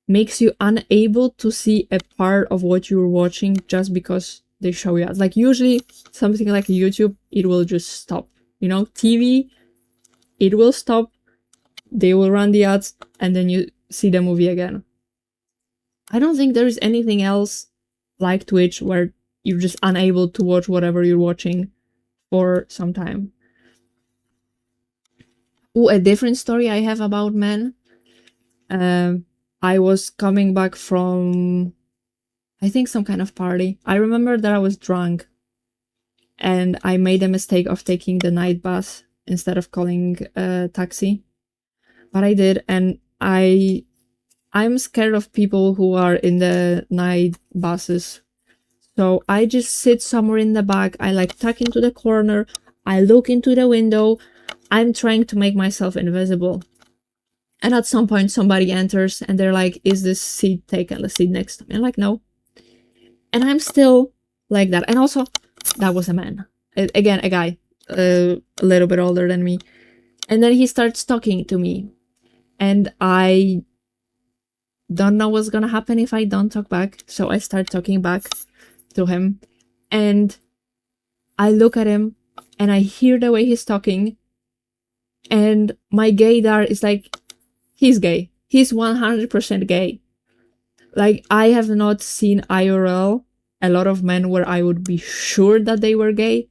makes you unable to see a part of what you're watching just because they show you ads. Like, usually something like YouTube, it will just stop. TV, it will stop, they will run the ads, and then you see the movie again. I don't think there is anything else like Twitch where you're just unable to watch whatever you're watching for some time. Oh, a different story I have about men. I was coming back from, I think, some kind of party. I remember that I was drunk and I made a mistake of taking the night bus instead of calling a taxi. But I did, and I'm scared of people who are in the night buses. So I just sit somewhere in the back. I like tuck into the corner. I look into the window. I'm trying to make myself invisible. And at some point, somebody enters and they're like, is this seat taken? The seat next to me. I'm like, no. And I'm still like that. And also, that was a man. Again, a guy, a little bit older than me. And then he starts talking to me. And I don't know what's gonna happen if I don't talk back. So I start talking back to him. And I look at him and I hear the way he's talking. And my gaydar is like, he's gay. He's 100% gay. Like, I have not seen IRL a lot of men where I would be sure that they were gay.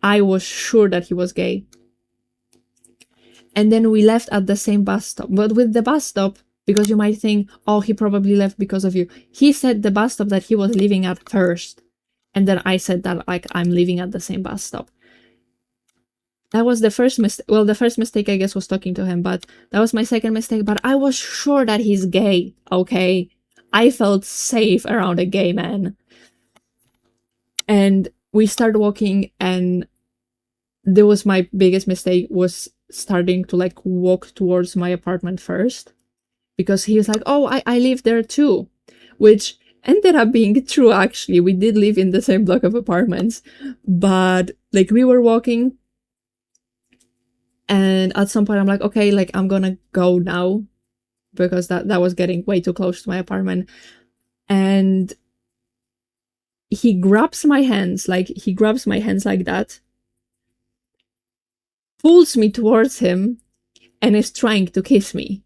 I was sure that he was gay. And then we left at the same bus stop. But with the bus stop, because you might think, oh, he probably left because of you. He said the bus stop that he was leaving at first. And then I said that, like, I'm leaving at the same bus stop. That was the first mistake. Well, the first mistake, I guess, was talking to him, but that was my second mistake. But I was sure that he's gay, okay? I felt safe around a gay man. And we started walking, and there was my biggest mistake was starting to, like, walk towards my apartment first. Because he was like, oh, I live there too. Which ended up being true, actually. We did live in the same block of apartments. But, like, we were walking, and at some point I'm like, okay, like, I'm gonna go now, because that was getting way too close to my apartment. And he grabs my hands like that, pulls me towards him, and is trying to kiss me.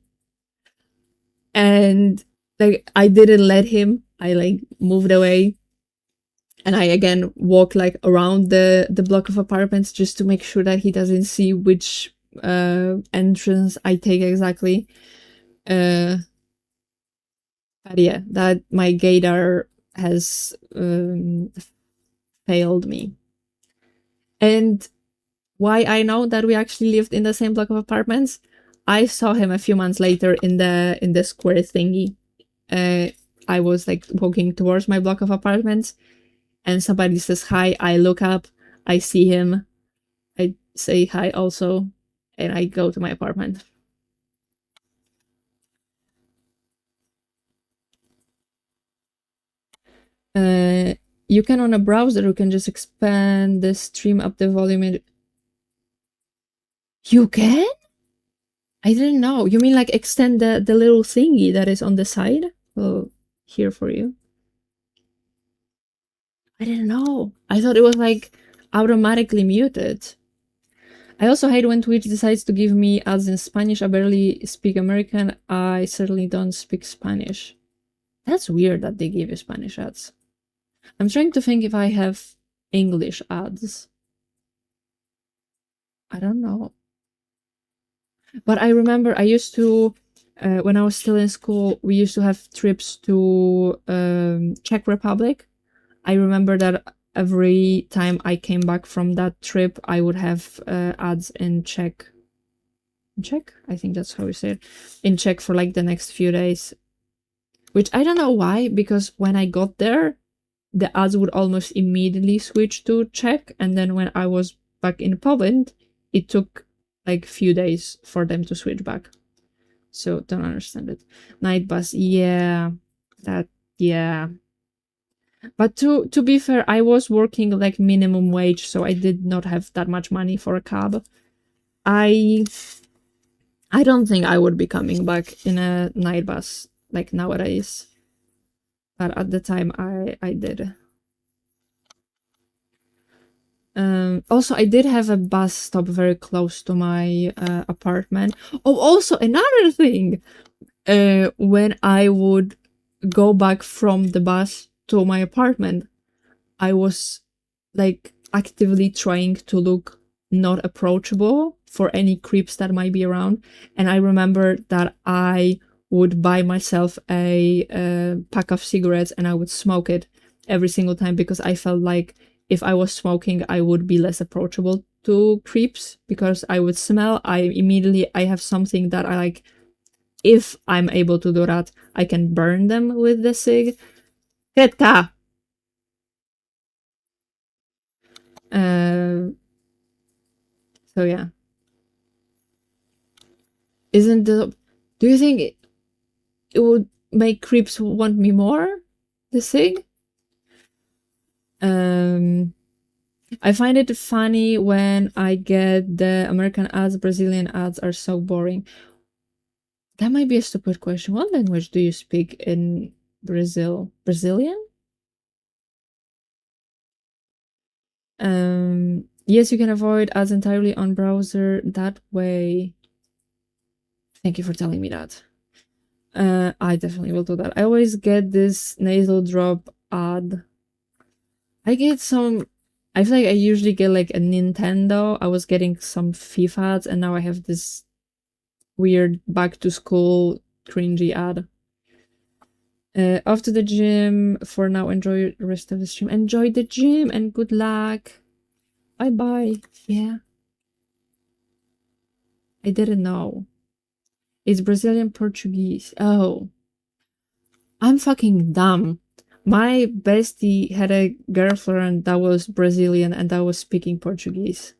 And, like, I didn't let him. I, like, moved away. And I again walk, like, around the block of apartments just to make sure that he doesn't see which entrance I take exactly. But yeah, that my gaydar has failed me. And why I know that we actually lived in the same block of apartments, I saw him a few months later in the square thingy. I was, like, walking towards my block of apartments, and somebody says hi. I look up, I see him, I say hi also, and I go to my apartment. You can on a browser, you can just expand the stream up the volume. You can? I didn't know. You mean, like, extend the little thingy that is on the side? Oh, here for you. I didn't know. I thought it was, like, automatically muted. I also hate when Twitch decides to give me ads in Spanish. I barely speak American. I certainly don't speak Spanish. That's weird that they give you Spanish ads. I'm trying to think if I have English ads. I don't know. But I remember I used to, when I was still in school, we used to have trips to Czech Republic. I remember that every time I came back from that trip, I would have ads in Czech. Czech? I think that's how we say it. In Czech for, like, the next few days. Which I don't know why, because when I got there, the ads would almost immediately switch to Czech, and then when I was back in Poland, it took, like, few days for them to switch back. So don't understand it. Night bus, yeah. Yeah. But to be fair, I was working, like, minimum wage, so I did not have that much money for a cab. I don't think I would be coming back in a night bus, like, nowadays. But at the time, I did. Also, I did have a bus stop very close to my apartment. Oh, also, another thing. When I would go back from the bus to my apartment, I was, like, actively trying to look not approachable. for any creeps that might be around. And I remember that I would buy myself a pack of cigarettes and I would smoke it every single time because I felt like if I was smoking, I would be less approachable to creeps because I would smell. I have something that I like. If I'm able to do that, I can burn them with the cig. Teta! So yeah. Isn't the... Do you think it would make creeps want me more? The cig? I find it funny when I get the American ads, Brazilian ads are so boring. That might be a stupid question. What language do you speak in Brazil? Brazilian? Yes, you can avoid ads entirely on browser that way. Thank you for telling me that. I definitely will do that. I always get this nasal drop ad. I get some... I feel like I usually get like a Nintendo. I was getting some FIFA ads and now I have this weird back to school cringy ad. Off to the gym for now. Enjoy the rest of the stream. Enjoy the gym and good luck. Bye bye. Yeah. I didn't know. It's Brazilian Portuguese. Oh. I'm fucking dumb. My bestie had a girlfriend that was Brazilian and that was speaking Portuguese.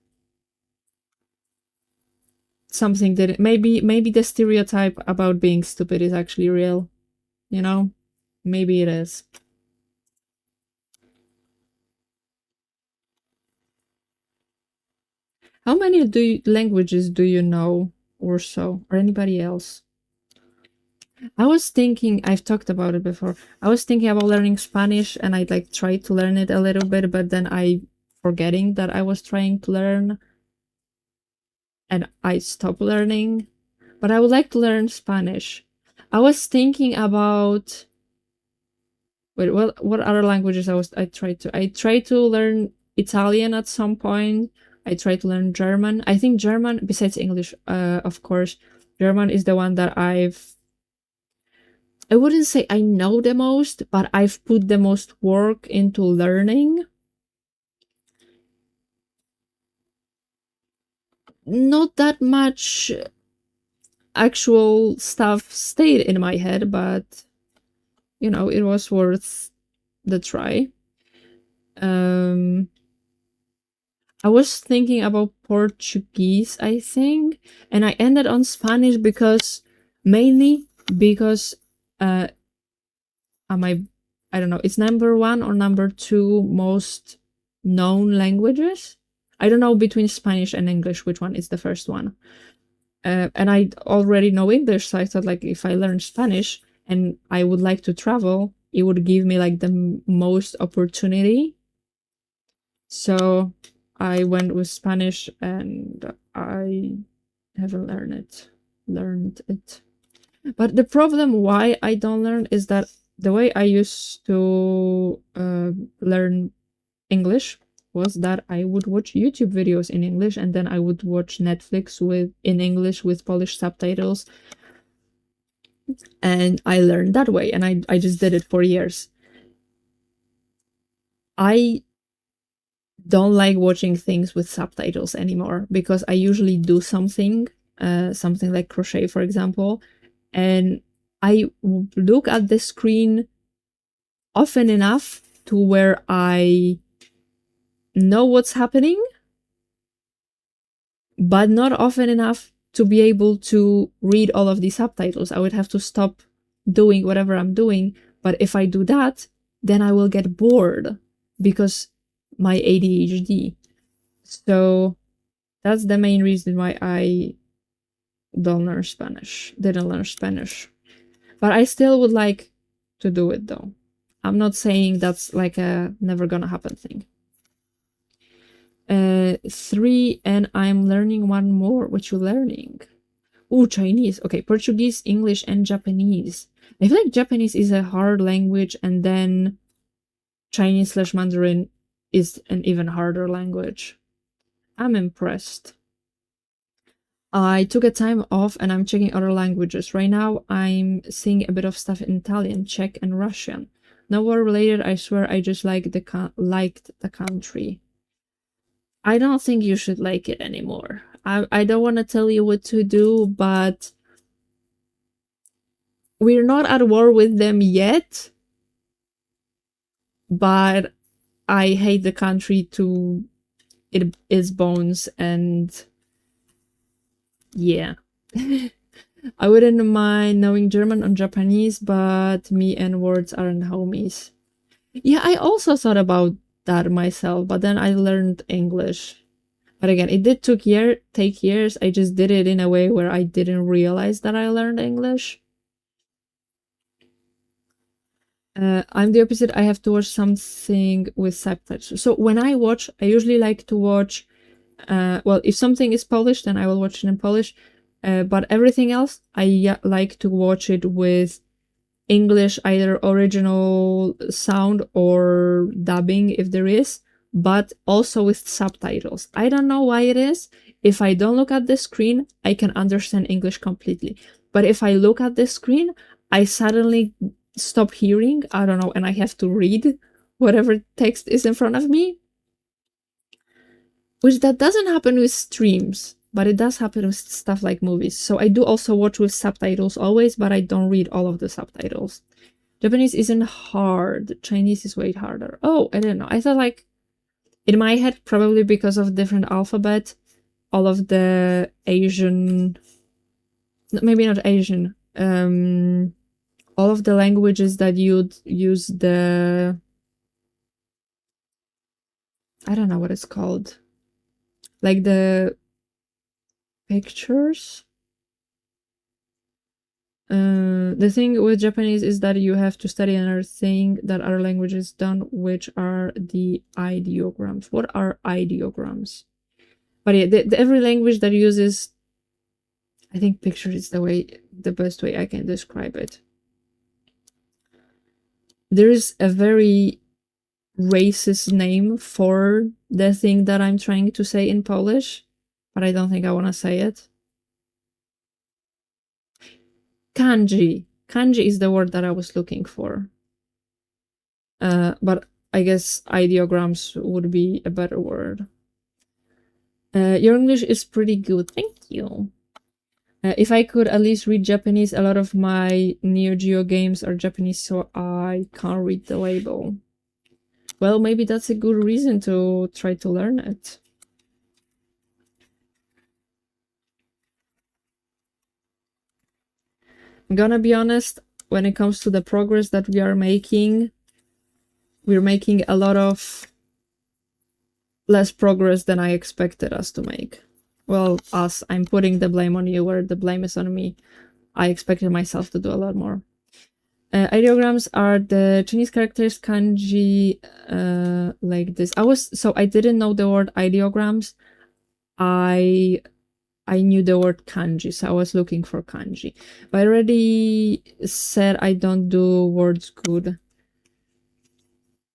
Something that maybe the stereotype about being stupid is actually real. You know? Maybe it is. How many languages do you know or so? Or anybody else? I was thinking, I've talked about it before. I was thinking about learning Spanish and I'd like try to learn it a little bit, but then I forgetting that I was trying to learn and I stopped learning. But I would like to learn Spanish. I was thinking about... Wait, what other languages I tried to learn Italian at some point. I tried to learn German. I think German, besides English, of course, German is the one that I wouldn't say I know the most, but I've put the most work into learning. Not that much actual stuff stayed in my head, but you know, it was worth the try. I was thinking about Portuguese, I think, and I ended on Spanish because mainly because I don't know, it's number 1 or number 2 most known languages. I don't know between Spanish and English which one is the first one. And I already know English, so I thought like if I learn Spanish and I would like to travel, it would give me like the most opportunity. So I went with Spanish and I haven't learned it. But the problem why I don't learn is that the way I used to learn English was that I would watch YouTube videos in English and then I would watch Netflix in English with Polish subtitles. And I learned that way and I just did it for years. I don't like watching things with subtitles anymore because I usually do something like crochet, for example, and I look at the screen often enough to where I know what's happening, but not often enough to be able to read all of the subtitles. I would have to stop doing whatever I'm doing, but if I do that, then I will get bored because my ADHD. So that's the main reason why I didn't learn Spanish. But I still would like to do it though. I'm not saying that's like a never gonna happen thing. 3, and I'm learning one more. What you learning? Oh, Chinese. Okay, Portuguese, English, and Japanese. I feel like Japanese is a hard language, and then Chinese/Mandarin is an even harder language. I'm impressed. I took a time off and I'm checking other languages. Right now, I'm seeing a bit of stuff in Italian, Czech, and Russian. No war related, I swear I just liked the country. I don't think you should like it anymore. I don't want to tell you what to do, but we're not at war with them yet. But I hate the country to its bones, and yeah. I wouldn't mind knowing German or Japanese, but me and words aren't homies. Yeah, I also thought about that myself, but then I learned English. But again, it did take years. I just did it in a way where I didn't realize that I learned English. I'm the opposite. I have to watch something with subtitles. So when I watch, I usually like to watch. Well, if something is Polish, then I will watch it in Polish. But everything else, I like to watch it with English, either original sound or dubbing if there is, but also with subtitles. I don't know why it is. If I don't look at the screen, I can understand English completely. But if I look at the screen, I suddenly stop hearing, I don't know, and I have to read whatever text is in front of me. Which that doesn't happen with streams, but it does happen with stuff like movies. So I do also watch with subtitles always, but I don't read all of the subtitles. Japanese isn't hard. Chinese is way harder. Oh, I didn't know. I thought like, in my head, probably because of different alphabet, all of the Asian, maybe not Asian, all of the languages that you'd use the, I don't know what it's called, like the pictures. The thing with Japanese is that you have to study another thing that other languages don't, which are the ideograms. What are ideograms? But yeah, every language that uses, I think picture is the best way I can describe it. There is a very racist name for the thing that I'm trying to say in Polish, but I don't think I want to say it. Kanji. Kanji is the word that I was looking for. But I guess ideograms would be a better word. Your English is pretty good. Thank you. If I could at least read Japanese, a lot of my Neo Geo games are Japanese, so I can't read the label. Well, maybe that's a good reason to try to learn it. I'm gonna be honest, when it comes to the progress that we are making, we're making a lot of less progress than I expected us to make. Well, us, I'm putting the blame on you where the blame is on me. I expected myself to do a lot more. Ideograms are the Chinese characters, kanji, like this. I didn't know the word ideograms. I knew the word kanji, so I was looking for kanji. But I already said I don't do words good.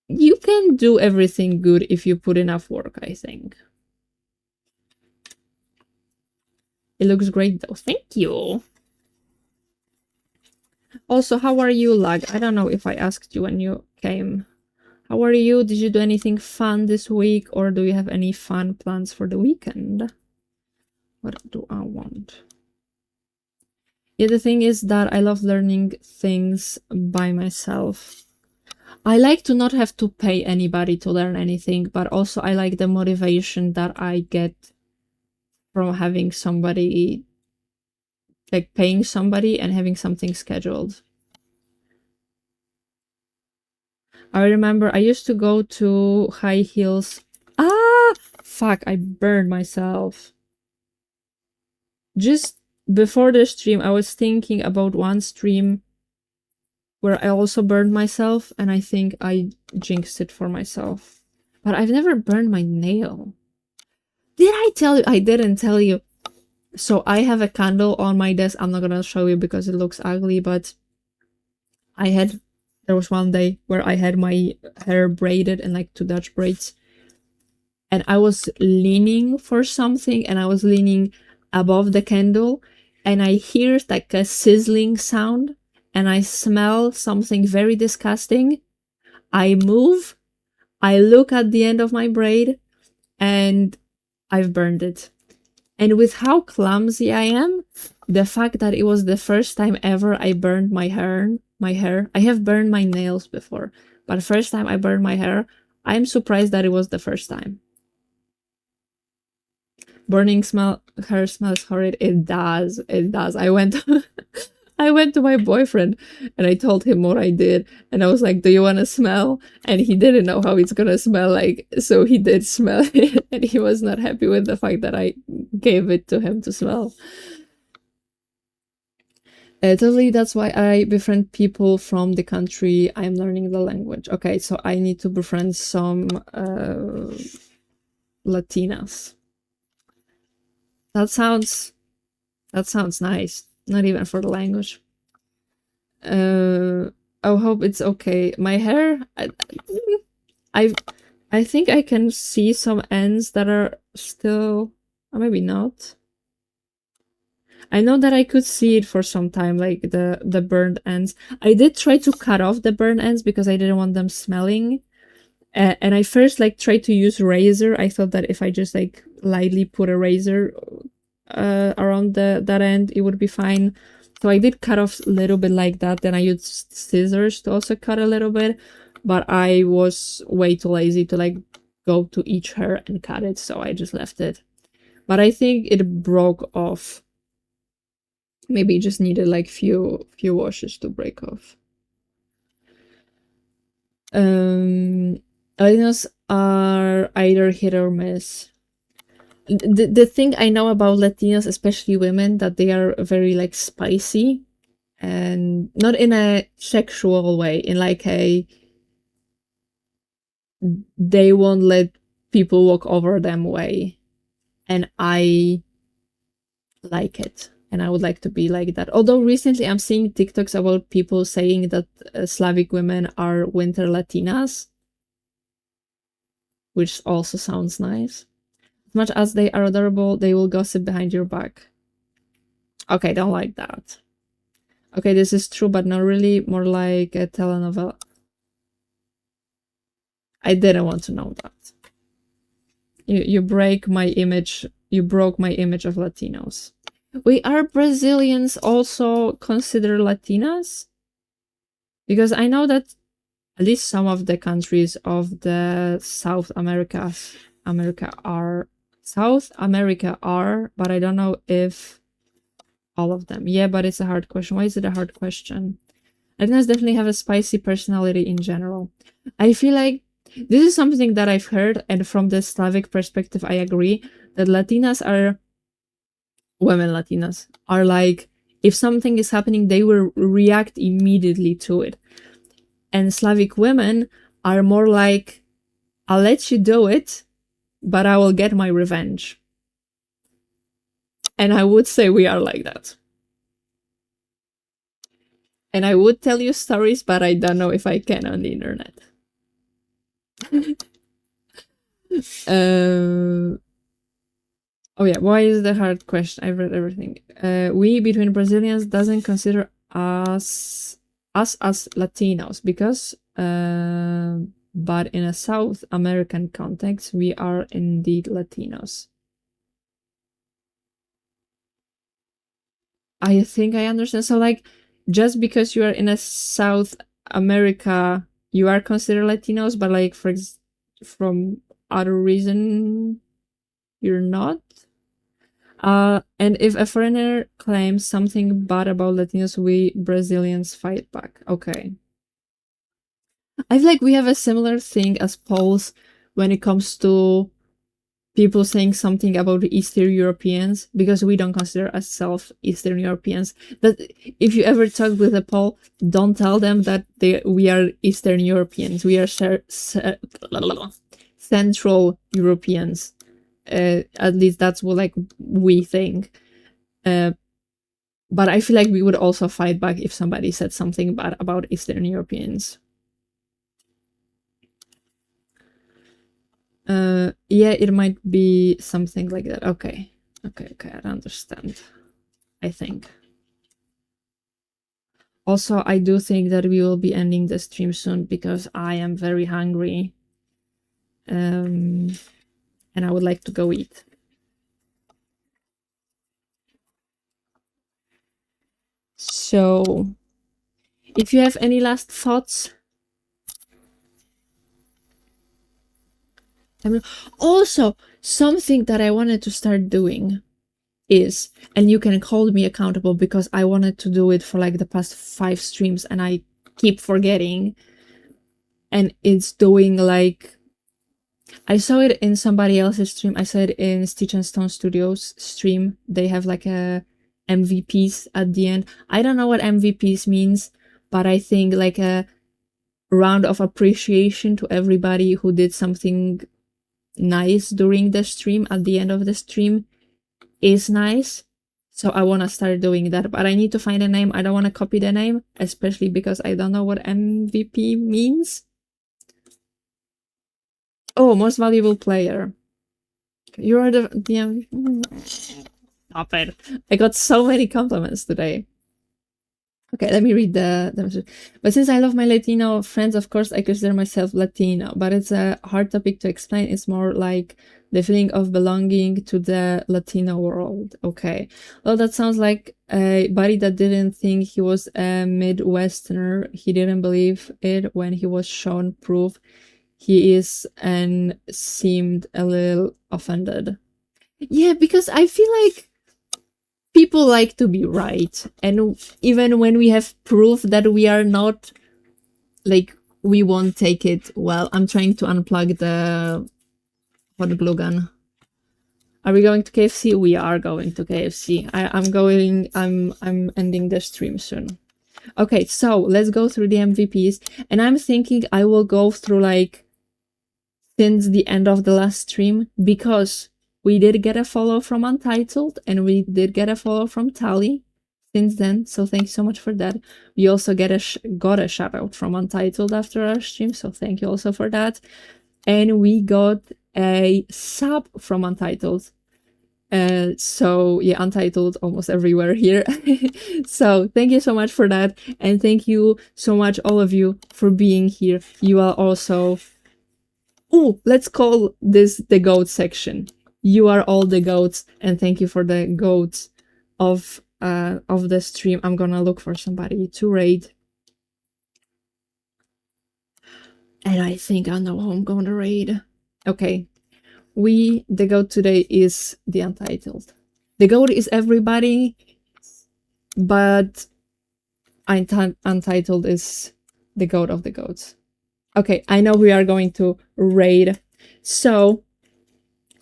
You can do everything good if you put enough work, I think. It looks great though. Thank you. Also, how are you, Lag? I don't know if I asked you when you came. How are you? Did you do anything fun this week, or do you have any fun plans for the weekend? What do I want? Yeah, the thing is that I love learning things by myself. I like to not have to pay anybody to learn anything, but also I like the motivation that I get from having somebody, like paying somebody and having something scheduled. I remember I used to go to High Heels. Ah, fuck, I burned myself. Just before the stream, I was thinking about one stream where I also burned myself, and I think I jinxed it for myself. But I've never burned my nail. Did I tell you? I didn't tell you. So I have a candle on my desk. I'm not gonna show you because it looks ugly, but there was one day where I had my hair braided in like 2 Dutch braids. And I was leaning for something, and I was leaning above the candle, and I hear like a sizzling sound, and I smell something very disgusting. I move, I look at the end of my braid, and I've burned it. And with how clumsy I am, the fact that it was the first time ever I burned my hair, I have burned my nails before, but first time I burned my hair, I'm surprised that it was the first time. Burning hair smells horrid. It does. I went to my boyfriend and I told him what I did, and I was like, "Do you want to smell?" And he didn't know how it's gonna smell like, so he did smell it, and he was not happy with the fact that I gave it to him to smell. Totally, that's why I befriend people from the country I'm learning the language. Okay, so I need to befriend some Latinas. That sounds nice. Not even for the language. I hope it's okay. My hair, I, I think I can see some ends that are still, or maybe not. I know that I could see it for some time, like the burned ends. I did try to cut off the burned ends because I didn't want them smelling. And I first like tried to use razor. I thought that if I just like lightly put a razor around that end, it would be fine. So I did cut off a little bit like that. Then I used scissors to also cut a little bit, but I was way too lazy to like go to each hair and cut it, so I just left it. But I think it broke off. Maybe it just needed like few washes to break off. Latinos are either hit or miss. The thing I know about Latinos, especially women, that they are very like spicy, and not in a sexual way, in like a they won't let people walk over them way, and I like it, and I would like to be like that. Although recently I'm seeing TikToks about people saying that Slavic women are winter Latinas, which also sounds nice. As much as they are adorable, they will gossip behind your back. Okay, don't like that. Okay, this is true, but not really. More like a telenovela. I didn't want to know that. You break my image. You broke my image of Latinos. Wait, are Brazilians also considered Latinas? Because I know that at least some of the countries of the South America are, but I don't know if all of them. Yeah, but it's a hard question. Why is it a hard question? Latinas definitely have a spicy personality in general. I feel like this is something that I've heard, and from the Slavic perspective, I agree that women Latinas are like, if something is happening, they will react immediately to it. And Slavic women are more like, I'll let you do it, but I will get my revenge. And I would say we are like that. And I would tell you stories, but I don't know if I can on the internet. Oh yeah, why is the hard question? I've read everything. We between Brazilians doesn't consider us as Latinos because but in a South American context, we are indeed Latinos. I think I understand. So like, just because you are in a South America, you are considered Latinos, but like from other reason, you're not. And if a foreigner claims something bad about Latinos, we Brazilians fight back. Okay. I feel like we have a similar thing as Poles when it comes to people saying something about the Eastern Europeans, because we don't consider ourselves Eastern Europeans. That if you ever talk with a Pole, don't tell them that we are Eastern Europeans. We are Central Europeans. At least that's what like we think. But I feel like we would also fight back if somebody said something bad about Eastern Europeans. Yeah, it might be something like that. Okay. Okay, I understand. I think. Also, I do think that we will be ending the stream soon because I am very hungry. And I would like to go eat. So, if you have any last thoughts, also something that I wanted to start doing is, and you can hold me accountable because I wanted to do it for like the past 5 streams and I keep forgetting. And it's doing like, I saw it in somebody else's stream. I saw it in Stitch and Stone Studios stream. They have like a MVPs at the end. I don't know what MVPs means, but I think like a round of appreciation to everybody who did something nice during the stream at the end of the stream is nice. So I want to start doing that, but I need to find a name. I don't want to copy the name, especially because I don't know what MVP means. Oh, most valuable player. You are the MVP. Stop it. I got so many compliments today. Okay, let me read the message. But since I love my Latino friends, of course, I consider myself Latino. But it's a hard topic to explain. It's more like the feeling of belonging to the Latino world. Okay. Well, that sounds like a buddy that didn't think he was a Midwesterner. He didn't believe it when he was shown proof he is and seemed a little offended. Yeah, because I feel like people like to be right, and even when we have proof that we are not, like, we won't take it well. I'm trying to unplug the hot glue gun. Are we going to KFC? We are going to KFC. I'm ending the stream soon. Okay, so let's go through the MVPs, and I'm thinking I will go through like since the end of the last stream, because we did get a follow from Untitled, and we did get a follow from Tally since then, so thank you so much for that. We also got a shout out from Untitled after our stream, so thank you also for that. And we got a sub from Untitled. So yeah, Untitled almost everywhere here. So thank you so much for that, and thank you so much all of you for being here. You are also, oh, let's call this the goat section. You are all the goats, and thank you for the goats of the stream. I'm gonna look for somebody to raid, and I think I know who I'm gonna raid. Okay, the goat today is the Untitled. The goat is everybody, but Untitled is the goat of the goats. Okay, I know we are going to raid. So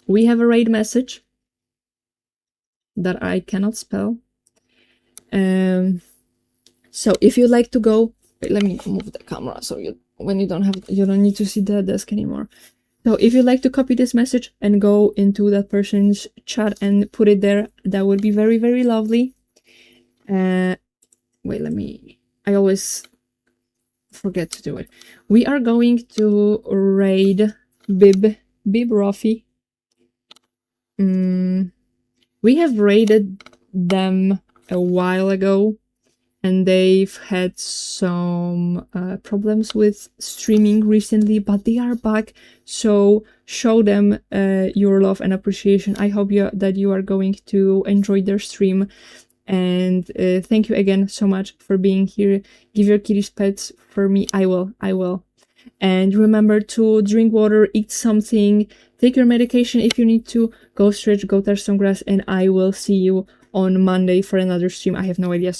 we have a raid message that I cannot spell. So if you'd like to go, wait, let me move the camera so you don't need to see the desk anymore. So if you'd like to copy this message and go into that person's chat and put it there, that would be very, very lovely. Wait, I always forget to do it. We are going to raid Bib Roffy. We have raided them a while ago, and they've had some problems with streaming recently, but they are back, so show them your love and appreciation. I hope that you are going to enjoy their stream, and thank you again so much for being here. Give your kitties pets for me. I will. And remember to drink water, eat something, take your medication if you need to, go stretch, go touch some grass, and I will see you on Monday for another stream. I have no idea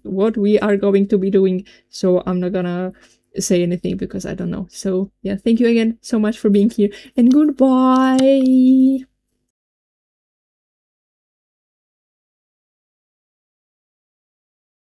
what we are going to be doing, so I'm not gonna say anything because I don't know. So yeah, thank you again so much for being here, and goodbye!